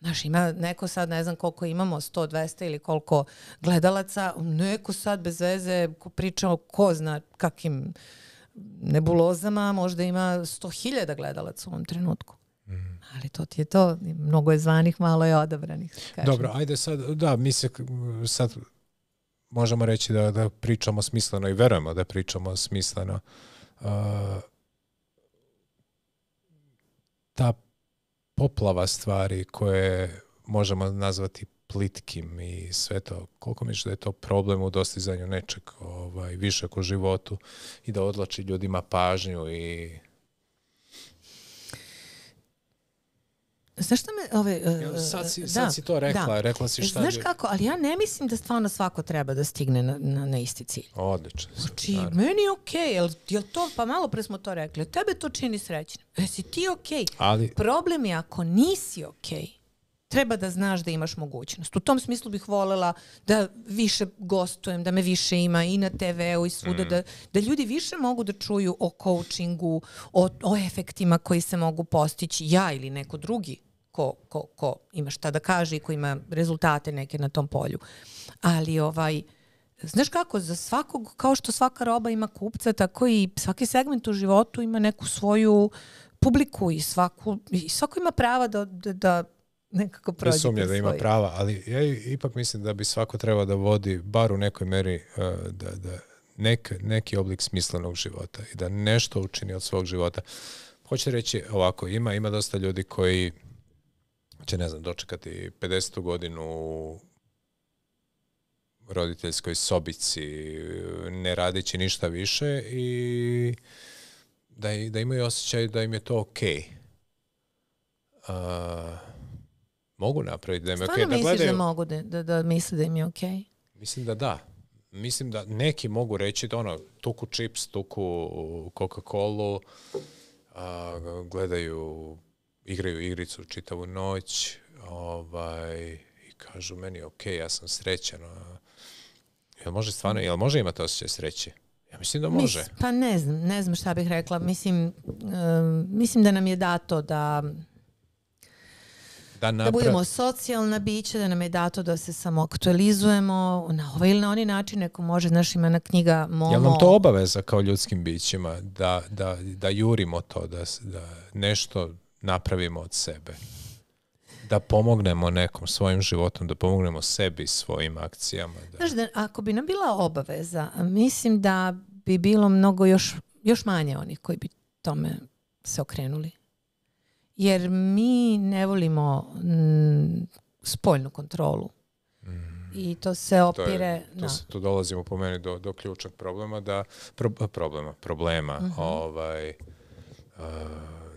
Znaš, ima neko sad, ne znam koliko imamo, 100, 200 ili koliko gledalaca, neko sad bez veze priča ko zna kakvim nebulozama, možda ima 100.000 gledalaca u ovom trenutku. Ali to ti je to, mnogo je zvanih, malo je odabranih. Kažem. Dobro, ajde sad, da, mi se sad možemo reći da pričamo smisleno i verujemo da pričamo smisleno. Ta poplava stvari koje možemo nazvati plitkim i sve to, koliko misliš da je to problem u dostizanju nečeg višeg u životu i da odlači ljudima pažnju i... Znaš šta me... sad si to rekla, rekla si šta... Znaš kako, ali ja ne mislim da stvarno svako treba da stigne na isti cilj. Odlično. Znači, meni je okej, jel to, pa malo pre smo to rekli, tebe to čini srećnim. Jesi ti okej? Ali... Problem je ako nisi okej, treba da znaš da imaš mogućnost. U tom smislu bih voljela da više gostujem, da me više ima i na TV-u i svuda, da ljudi više mogu da čuju o coachingu, o efektima koji se mogu postići, ja ili neko drugi ko ima šta da kaže i ko ima rezultate neke na tom polju. Ali znaš kako, za svakog, kao što svaka roba ima kupca, tako i svaki segment u životu ima neku svoju publiku i svako ima prava da nekako prođe. Bez sumnje da ima prava, ali ja ipak mislim da bi svako trebao da vodi bar u nekoj meri da neki oblik smislenog života i da nešto učini od svog života. Hoću reći ovako, ima dosta ljudi koji će, ne znam, dočekati 50. godinu u roditeljskoj sobici, ne radići ništa više i da imaju osjećaj da im je to okej. Mogu napraviti da im je okej. Stvarno misliš da mogu da misle da im je okej? Mislim da da. Mislim da neki mogu reći da tuku čips, tuku Coca-Colu, gledaju, igraju igricu čitavu noć i kažu meni okej, ja sam srećan. Jel može imati osjećaj sreće? Ja mislim da može. Pa ne znam šta bih rekla. Mislim da nam je dato da budemo socijalna bića, da nam je dato da se samo aktualizujemo na ovaj ili na oni način, neko može, znaš, ima na knjiga Momo. Jel nam to obaveza kao ljudskim bićima da jurimo to, da nešto napravimo od sebe? Da pomognemo nekom svojim životom, da pomognemo sebi svojim akcijama. Znaš, ako bi nam bila obaveza, mislim da bi bilo mnogo još manje onih koji bi tome se okrenuli. Jer mi ne volimo spoljnu kontrolu. I to se opire... Tu dolazimo po meni do ključnog problema, problema.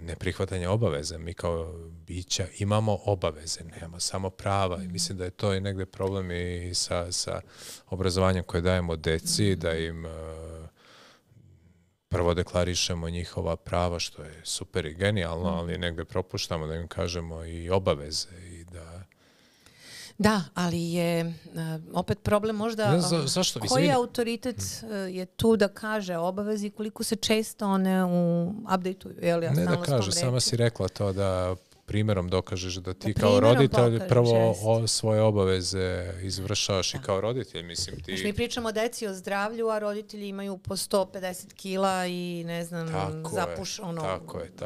Neprihvatanje obaveze. Mi kao bića imamo obaveze, nemamo samo prava. I mislim da je to i negde problem i sa obrazovanjem koje dajemo deci, da im prvo deklarišemo njihova prava, što je super i genijalno, ali negde propuštamo da im kažemo i obaveze. Da, ali je opet problem možda koji autoritet je tu da kaže obavezi, koliko se često one updateuju. Ne da kaže, sama si rekla to da primjerom dokažeš da ti kao roditelj prvo svoje obaveze izvršavaš i kao roditelj. Mislim, ti... Mi pričamo o deci, o zdravlju, a roditelji imaju po 150 kila i ne znam,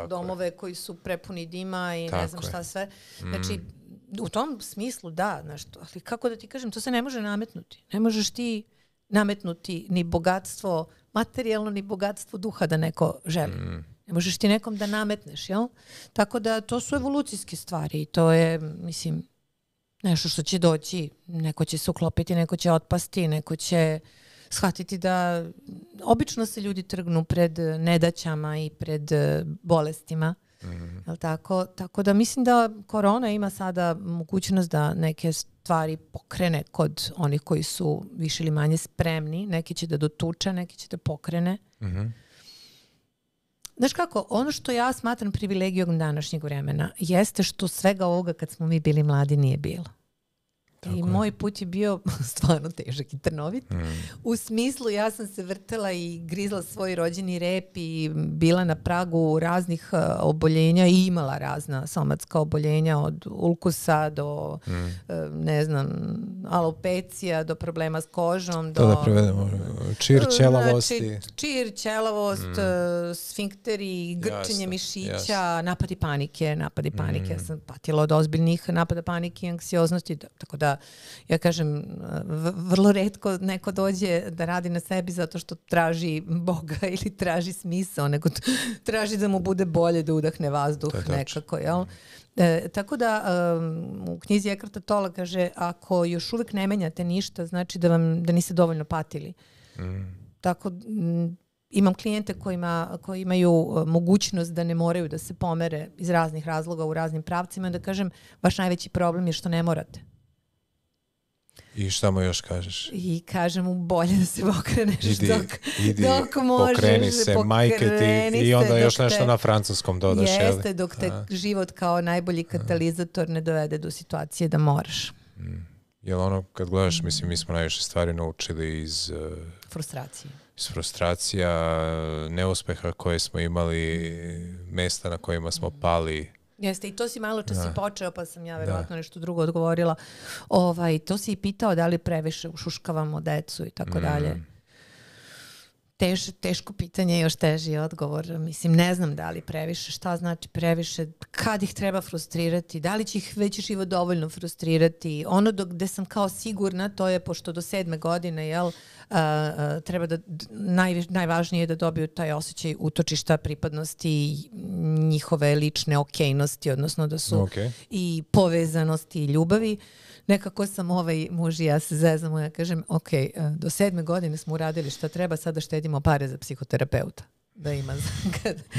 domove koji su prepuni dima i ne znam šta sve. Znači, u tom smislu da, ali kako da ti kažem, to se ne može nametnuti. Ne možeš ti nametnuti ni bogatstvo materijalno, ni bogatstvo duha da neko želi. Ne možeš ti nekom da nametneš, jel? Tako da to su evolucijske stvari i to je, mislim, nešto što će doći. Neko će se uklopiti, neko će otpasti, neko će shvatiti da obično se ljudi trgnu pred nedaćama i pred bolestima. Tako da mislim da korona ima sada mogućnost da neke stvari pokrene kod onih koji su više ili manje spremni. Neki će da dotuče, neki će da pokrene. Znaš kako, ono što ja smatram privilegijom današnjeg vremena jeste što svega ovoga kad smo mi bili mladi nije bilo. I moj put je bio stvarno težak i trnovit. U smislu ja sam se vrtela i grizla svoj rođeni rep i bila na pragu raznih oboljenja i imala razna somatska oboljenja od ulkusa do ne znam, alopecija, do problema s kožom. To da prevedemo. Čir ćelavosti. Čir, ćelavost, sfinkteri, grčenje mišića, napadi panike. Ja sam patila od ozbiljnih napada panike i anksioznosti, tako da ja kažem, vrlo retko neko dođe da radi na sebi zato što traži Boga ili traži smisao, nego traži da mu bude bolje, da udahne vazduh nekako, jel? Tako da u knjizi Eckharta Tolla kaže, ako još uvijek ne menjate ništa, znači da niste dovoljno patili. Tako imam klijente koji imaju mogućnost da ne moraju da se pomere iz raznih razloga u raznim pravcima, da kažem, vaš najveći problem je što ne morate. I šta mu još kažeš? I kažem mu bolje da se pokreneš Idi, dok možeš. Pokreni se, majke ti, i onda još nešto na francuskom dodaš. Jeste, dok te život kao najbolji katalizator ne dovede do situacije da moraš. Jel ono, kad gledaš, mislim, mi smo najviše stvari naučili iz frustracija, neuspeha koje smo imali, mesta na kojima smo pali. Jeste, i to si malo čas si počeo, pa sam ja verovatno nešto drugo odgovorila. To si i pitao da li previše ušuškavamo decu i tako dalje. Teško pitanje, još teži odgovor. Mislim, ne znam da li previše, šta znači previše, kad ih treba frustrirati, da li će ih već život dovoljno frustrirati. Ono gde sam kao sigurna, to je pošto do 7. godine, treba da najvažnije je da dobiju taj osjećaj utočišta, pripadnosti, njihove lične okejnosti, odnosno da su i povezanosti i ljubavi. Nekako sam muž i ja se zezamo, ja kažem, ok, do 7. godine smo uradili šta treba, sada štedimo pare za psihoterapeuta. Da ima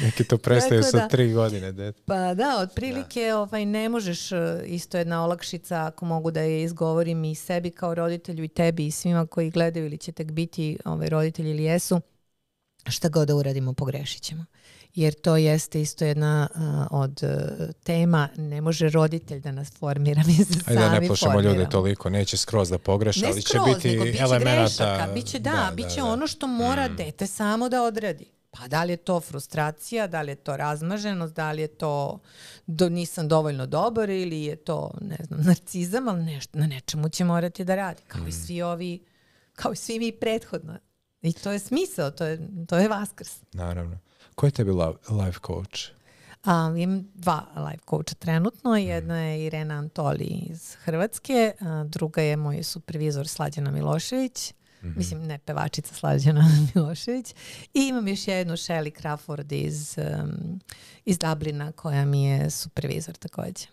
neki to prestaju sa 3 godine. Dete. Pa da, otprilike ne možeš, isto jedna olakšica, ako mogu da je izgovorim i sebi kao roditelju i tebi i svima koji gledaju ili će tek biti roditelji ili jesu, šta god da uradimo, pogrešit ćemo. Jer to jeste isto jedna od tema, ne može roditelj da nas formira, mi se sami formiramo. Ajde, ne plašimo ljude toliko, neće skroz da pogreša, ali će biti elemenata. Biće ono što mora dete samo da odradi. Pa da li je to frustracija, da li je to razmaženost, da li je to nisam dovoljno dobar ili je to, ne znam, narcizam, ali na nečemu će morati da radi. Kao i svi mi prethodno. I to je smisao, to je Vaskrs. Naravno. Ko je tebi life coach? Imam 2 life coacha trenutno. Jedna je Irena Antoli iz Hrvatske, druga je moj supervizor Slađana Milošević. Mislim, ne pevačica Slađana Milošević. I imam još jednu Shelley Crawford iz Dublina koja mi je supervizor također.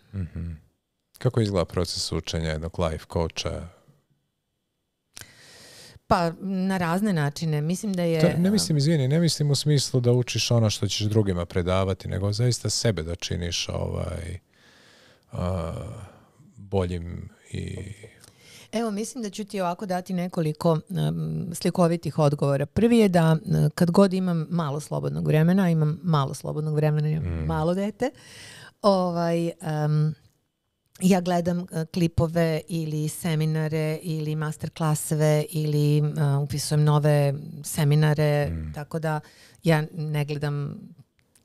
Kako izgleda proces učenja jednog life coacha? Pa na razne načine. Mislim da je... Ne mislim u smislu da učiš ono što ćeš drugima predavati, nego zaista sebe da činiš boljim i... Evo, mislim da ću ti ovako dati nekoliko slikovitih odgovora. Prvi je da kad god imam malo slobodnog vremena, imam malo dete, ja gledam klipove ili seminare ili master klaseve ili upisujem nove seminare, tako da ja ne gledam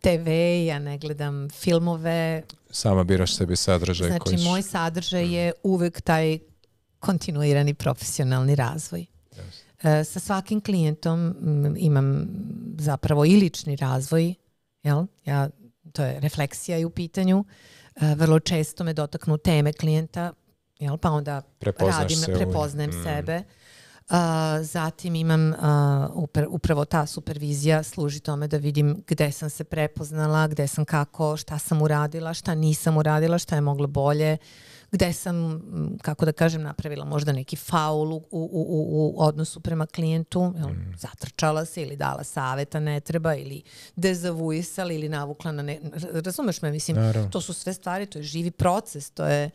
TV, ja ne gledam filmove. Sama biraš sebi sadržaj. Znači, moj sadržaj je uvek taj kontinuirani profesionalni razvoj. Sa svakim klijentom imam zapravo i lični razvoj, to je refleksija i u pitanju. Vrlo često me dotaknu teme klijenta, pa onda prepoznajem sebe. Zatim imam upravo ta supervizija služi tome da vidim gde sam se prepoznala, gde sam kako, šta sam uradila, šta nisam uradila, šta je moglo bolje, gde sam, kako da kažem, napravila možda neki faul u odnosu prema klijentu, zatrčala se ili dala saveta ne treba ili dezavuisala ili navukla na razumeš me, mislim, to su sve stvari, to je živi proces, to je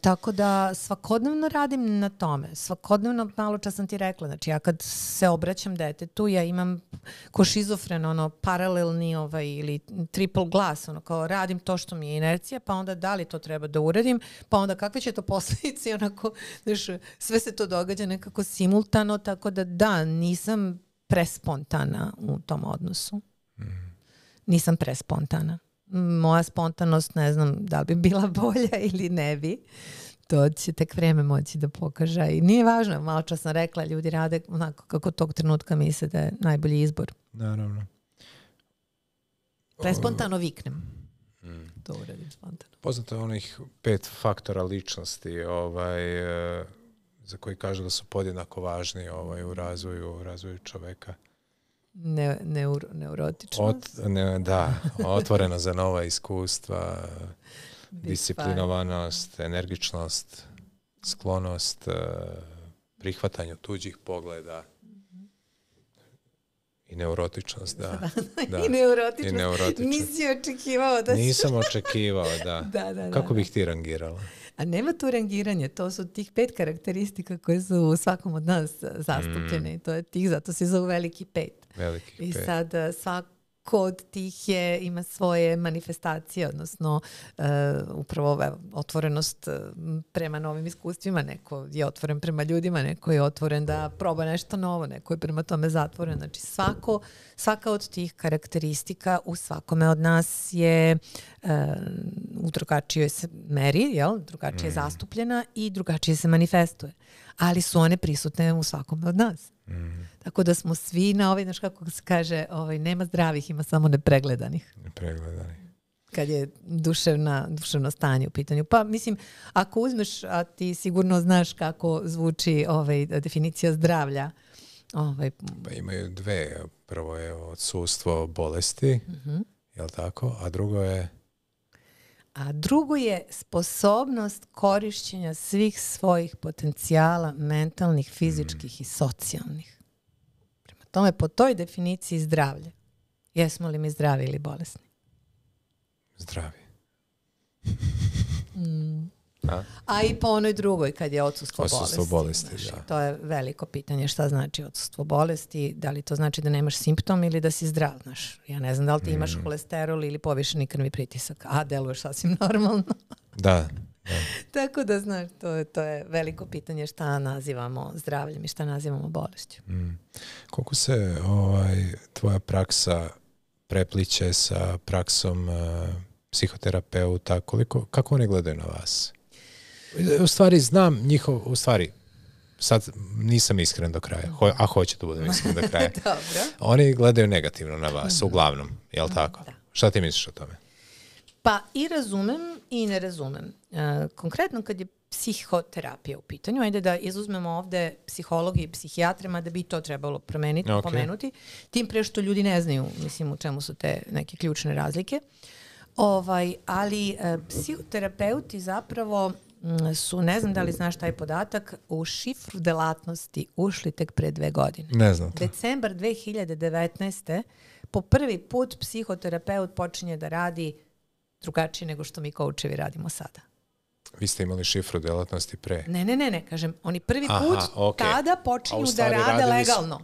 tako da svakodnevno radim na tome. Svakodnevno, malo čas sam ti rekla, znači ja kad se obraćam detetu, ja imam ko šizofren, paralelni ili triple glas, kao radim to što mi je inercija, pa onda da li to treba da uradim, pa onda kakve će to posljedice, sve se to događa nekako simultano, tako da nisam prespontana u tom odnosu. Nisam prespontana. Moja spontanost, ne znam da li bi bila bolja ili ne bi. To će tek vreme moći da pokaže. I nije važno, malo čas sam rekla, ljudi rade onako kako tog trenutka misle da je najbolji izbor. Naravno. Prespontano viknem. To uradim spontano. Poznato je onih 5 faktora ličnosti za koji kažu da su podjednako važni u razvoju čoveka. Neurotičnost? Da, otvoreno za nova iskustva, disciplinovanost, energičnost, sklonost, prihvatanju tuđih pogleda i neurotičnost, da. I neurotičnost. Nisi očekivao da... Nisam očekivao, da. Da. Kako bih ti rangirala? A nema tu rangiranje, to su tih 5 karakteristika koje su u svakom od nas zastupljene. To je tih, zato se zove veliki 5. I sad svako od tih ima svoje manifestacije, odnosno upravo otvorenost prema novim iskustvima. Neko je otvoren prema ljudima, neko je otvoren da proba nešto novo, neko je prema tome zatvoren. Znači svaka od tih karakteristika u svakome od nas je u drugačijoj se meri, drugačije je zastupljena i drugačije se manifestuje. Ali su one prisutne u svakome od nas. Tako da smo svi na znaš kako se kaže, nema zdravih, ima samo nepregledanih. Kad je duševno stanje u pitanju. Pa mislim, ako uzmeš, a ti sigurno znaš kako zvuči definicija zdravlja. Pa imaju 2. Prvo je odsustvo bolesti, jel tako? A drugo je sposobnost korišćenja svih svojih potencijala mentalnih, fizičkih i socijalnih. Prema tome, po toj definiciji zdravlje. Jesmo li mi zdravi ili bolesni? Zdravi. A i po onoj drugoj kad je odsustvo bolesti. Znači, to je veliko pitanje šta znači odsustvo bolesti. Da li to znači da nemaš simptom ili da si zdrav? Znaš, ja ne znam da li ti imaš holesterol ili povišeni krvni pritisak. A deluješ sasvim normalno. Da. Tako da znaš, to je veliko pitanje šta nazivamo zdravljem i šta nazivamo bolešću. Koliko se tvoja praksa prepliče sa praksom psihoterapeuta, kako oni gledaju na vas? U stvari znam sad nisam iskren do kraja, a hoće da budem iskren do kraja. Oni gledaju negativno na vas, uglavnom, jel tako? Da. Šta ti misliš o tome? Pa i razumem i ne razumem. Konkretno kad je psihoterapija u pitanju, ajde da izuzmemo ovde psihologi i psihijatrima da bi to trebalo pomenuti, tim pre što ljudi ne znaju, mislim, u čemu su te neke ključne razlike. Ali psihoterapeuti zapravo su, ne znam da li znaš taj podatak, u šifru delatnosti ušli tek pre 2 godine. Ne znam to. Decembar 2019. po prvi put psihoterapeut počinje da radi drugačije nego što mi koučevi radimo sada. Vi ste imali šifru delatnosti pre? Ne, kažem, oni prvi put tada počinju da rade legalno.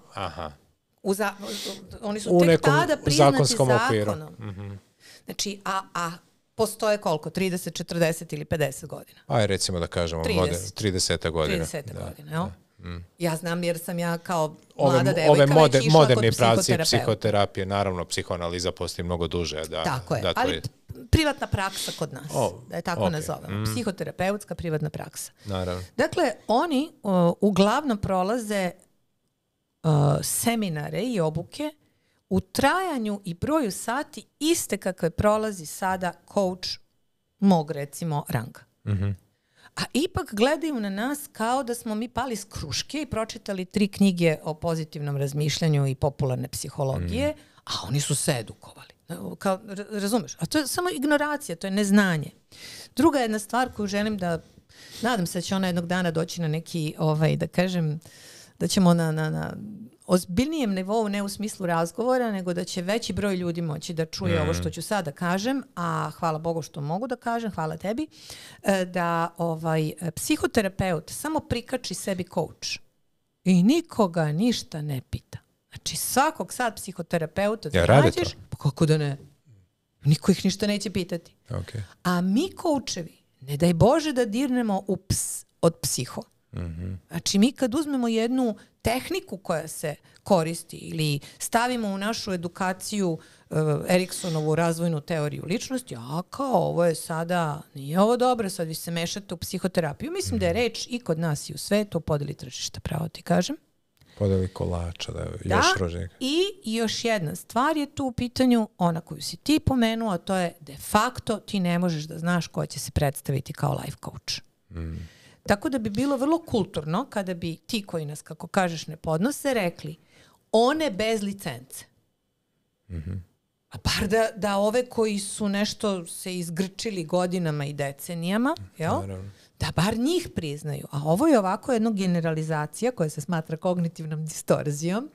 Oni su tek tada priznati zakonom. Znači, a postoje koliko? 30, 40 ili 50 godina? Aj, recimo da kažemo 30 godina. 30 godina, jel? Ja znam jer sam ja kao mlada devojka već išla moderni kod psihoterapeuta. pravci psihoterapije, naravno psihoanaliza postoji mnogo duže. Tako je, ali privatna praksa kod nas, da je tako nazovemo. Psihoterapeutska privatna praksa. Naravno. Dakle, oni uglavnom prolaze seminare i obuke u trajanju i broju sati iste kakve prolazi sada coach mog, recimo, ranga. A ipak gledaju na nas kao da smo mi pali s kruške i pročitali 3 knjige o pozitivnom razmišljanju i popularne psihologije, a oni su se edukovali. Razumeš? A to je samo ignoracija, to je neznanje. Druga jedna stvar koju želim da, nadam se da će ona jednog dana doći na neki, da kažem, da ćemo na ozbiljnijem nivou, ne u smislu razgovora, nego da će veći broj ljudi moći da čuje ovo što ću sada kažem, a hvala Bogu što mogu da kažem, hvala tebi, da psihoterapeut samo prikači sebi coach i nikoga ništa ne pita. Znači svakog sad psihoterapeuta da nađeš, pa kako da ne? Niko ih ništa neće pitati. Okay. A mi coachevi, ne daj Bože da dirnemo u od psiho. Znači mi kad uzmemo jednu tehniku koja se koristi ili stavimo u našu edukaciju Eriksonovu razvojnu teoriju ličnosti, a kao ovo je sada, nije ovo dobro, sad vi se mešate u psihoterapiju. Mislim da je reč i kod nas i u svetu o podeli tržišta, pravo ti kažem. Podeli kolača, da još rožnjaka. I još jedna stvar je tu u pitanju, ona koju si ti pomenuo, a to je de facto ti ne možeš da znaš ko će se predstaviti kao life coach. Tako da bi bilo vrlo kulturno kada bi ti koji nas, kako kažeš, ne podnose, rekli one bez licence. A bar da ove koji su nešto se izgrčili godinama i decenijama, da bar njih priznaju. A ovo je ovako jedna generalizacija koja se smatra kognitivnom distorzijom,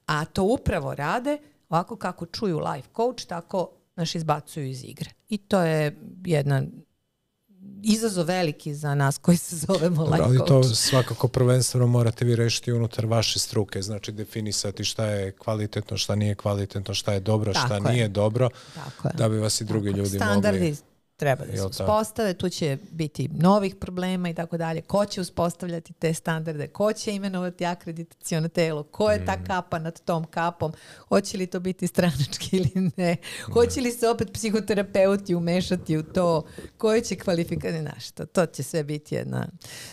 a to upravo rade ovako kako čuju life coach, tako naš izbacuju iz igre. I to je jedna izazov veliki za nas koji se zovemo life ali coach. to svakako prvenstveno morate vi rešiti unutar vaše struke, znači definisati šta je kvalitetno, šta nije kvalitetno, šta je dobro, šta nije dobro, da bi vas i drugi ljudi standardi treba da se uspostave, tu će biti novih problema i tako dalje. Ko će uspostavljati te standarde, ko će imenovati akreditaciono telo, ko je ta kapa nad tom kapom, hoće li to biti stranački ili ne, hoće li se opet psihoterapeuti umešati u to, koje će kvalifikacije, to će sve biti jedna.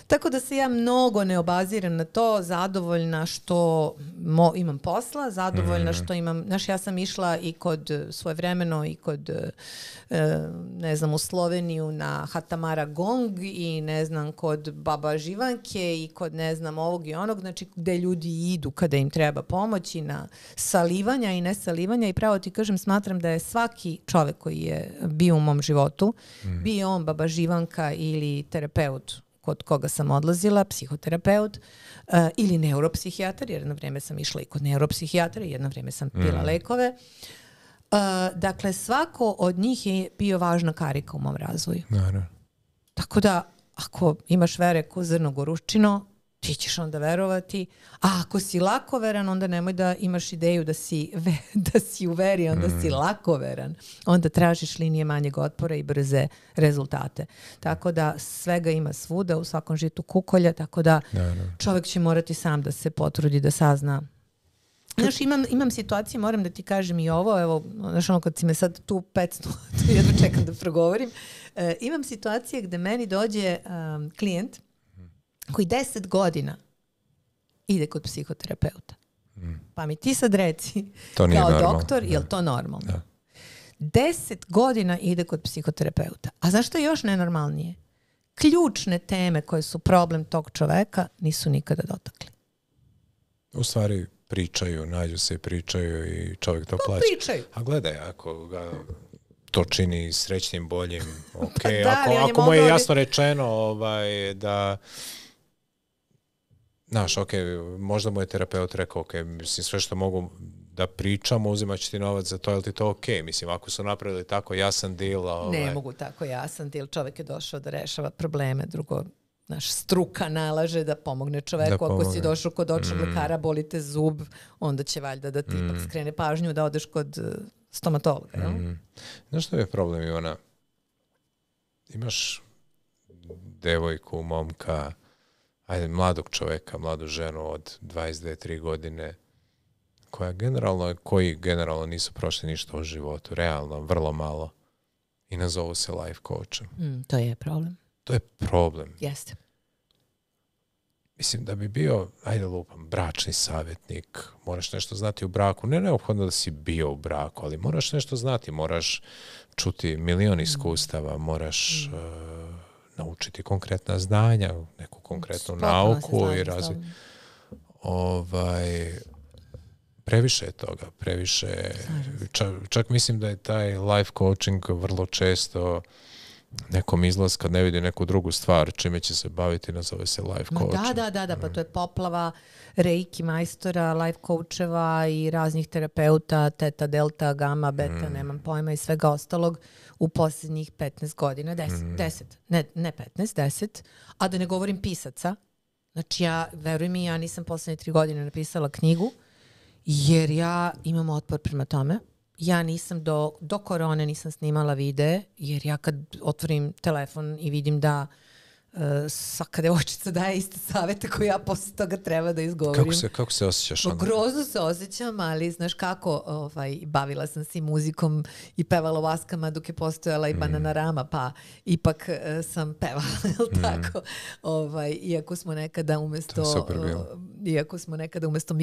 Tako da se ja mnogo ne obaziram na to, zadovoljna što imam posla, zadovoljna što imam, ja sam išla i kod svojevremeno i kod ne znam, u Sloveniju na Hatamara Gong i ne znam kod Baba Živanke i kod ne znam ovog i onog, znači gde ljudi idu kada im treba pomoći na salivanja i nesalivanja i pravo ti kažem, smatram da je svaki čovek koji je bio u mom životu, bio on Baba Živanka ili terapeut kod koga sam odlazila, psihoterapeut ili neuropsihijatar, jer jedno vreme sam išla i kod neuropsihijatra i jedno vreme sam pila lekove. Dakle, svako od njih je bio važna karika u mom razvoju. Tako da, ako imaš vere ko zrno goruščino, ti ćeš onda verovati. A ako si lakoveran, onda nemoj da imaš ideju da si u veri, onda si lakoveran. Onda tražiš linije manjeg otpora i brze rezultate. Tako da svega ima svuda, u svakom žitu kukolja, tako da čovjek će morati sam da se potrudi da sazna. Znaš, imam situacije, moram da ti kažem i ovo, evo, znaš, ono kad si me sad tu pecnuo, to jedno čekam da progovorim, imam situacije gde meni dođe klijent koji 10 godina ide kod psihoterapeuta. Pa mi ti sad reci, kao doktor, je li to normalno? 10 godina ide kod psihoterapeuta. A zašto je još nenormalnije? Ključne teme koje su problem tog čoveka nisu nikada dotakli. U stvari pričaju, nađu se i pričaju i čovjek to plaća. Pričaju. A gledaj, ako ga to čini srećnim, boljim, ok. Ako mu je jasno rečeno da znaš, ok, možda mu je terapeut rekao, ok, mislim, sve što mogu da pričamo, uzimat će ti novac za to, je li ti to ok? Mislim, ako su napravili tako jasan deal... Ne mogu tako jasan deal, čovjek je došao da rešava probleme, drugo, naš struka nalaže da pomogne čoveku. Ako si došao kod očnog lekara, boli te zub, onda će valjda da ti ipak skrene pažnju da odeš kod stomatologa. Znaš što je problem, Ivana? Imaš devojku, momka, mladog čoveka, mladu ženu od 22-3 godine koji generalno nisu prošli ništa u životu, realno, vrlo malo, i nazovu se life coachom. To je problem. To je problem. Jeste. Mislim da bi bio, bračni savjetnik, moraš nešto znati u braku. Ne neophodno da si bio u braku, ali moraš nešto znati, moraš čuti milion iskustava, moraš naučiti konkretna znanja, neku konkretnu nauku i razvoj. Previše je toga, previše. Čak mislim da je taj life coaching vrlo često nekom izlaz kad ne vidi neku drugu stvar čime će se baviti, nazove se life coaching. Da, pa to je poplava reiki majstora, life coacheva i raznih terapeuta, teta, delta, gamma, beta, nemam pojma i svega ostalog u posljednjih 15 godina, 10, ne 15, 10, a da ne govorim pisaca. Znači veruj mi, ja nisam posljednje 3 godine napisala knjigu, jer ja imam otpor prema tome. Ja nisam do korone nisam snimala videe, jer ja kad otvorim telefon i vidim da svaka devojčica daje iste savete koje ja posle toga treba da izgovorim. Kako se osjećaš? Grozno se osjećam, ali znaš kako, bavila sam se i muzikom i pevala u Askama dok je postojala i Bananarama, pa ipak sam pevala, jel tako? Iako smo nekada umesto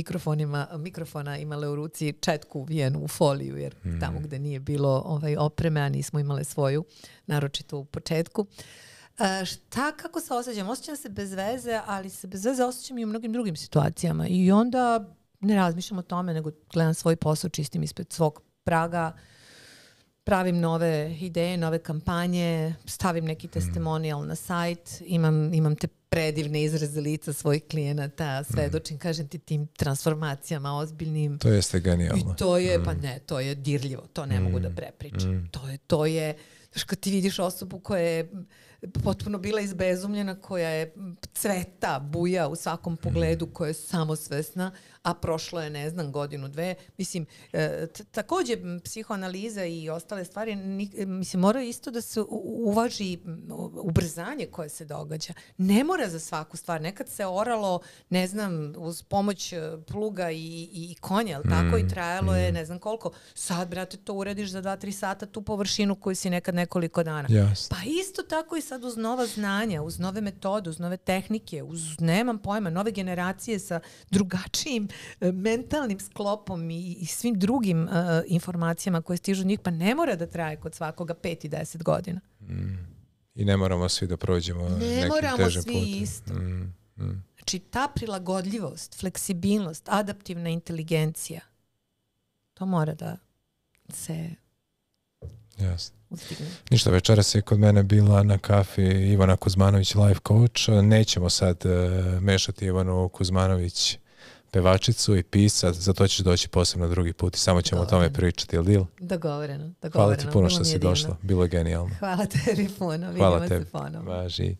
mikrofona imale u ruci četku uvijenu u foliju, jer tamo gde nije bilo opreme, a nismo imale svoju, naročito u početku. Kako se osjećam? Osjećam se bez veze, ali se bez veze osjećam i u mnogim drugim situacijama. I onda ne razmišljam o tome, nego gledam svoj posao, čistim ispred svog praga, pravim nove ideje, nove kampanje, stavim neki testimonial na sajt, imam te predivne izraze lica svojih klijenata, svedočim, kažem ti, tim transformacijama ozbiljnim. To jeste genijalno. I to je, to je dirljivo, to ne mogu da prepričam. To je, Znaš, kad ti vidiš osobu koja je potpuno bila izbezumljena, koja je cveta, buja u svakom pogledu, koja je samosvesna, a prošlo je, ne znam, godinu, dve. Mislim, takođe, psihoanaliza i ostale stvari, mislim, mora isto da se uvaži ubrzanje koje se događa. Ne mora za svaku stvar. Nekad se oralo, ne znam, uz pomoć pluga i konja, ali tako, i trajalo je ne znam koliko. Sad, brate, to uradiš za 2-3 sata, tu površinu koju si nekad nekoliko dana. Yes. Pa isto tako i sad uz nova znanja, uz nove metode, uz nove tehnike, uz, nemam pojma, nove generacije sa drugačijim mentalnim sklopom i svim drugim informacijama koje stižu od njih, pa ne mora da traje kod svakoga 5 i 10 godina. I ne moramo svi da prođemo nekim težim putem. Ne moramo svi isto. Znači, ta prilagodljivost, fleksibilnost, adaptivna inteligencija, to mora da se Jasno. ustigne. Ništa, večeras je kod mene bila na kafi Ivana Kuzmanović, life coach. Nećemo sad mešati Ivanu Kuzmanović, pevačicu i pisac, za to ćeš doći posebno drugi put i samo ćemo o tome pričati, jel dil? Dogovoreno. Hvala ti puno što si došla, bilo je genijalno. Hvala tebi puno, Hvala vidimo tebi. se ponovo. Važi.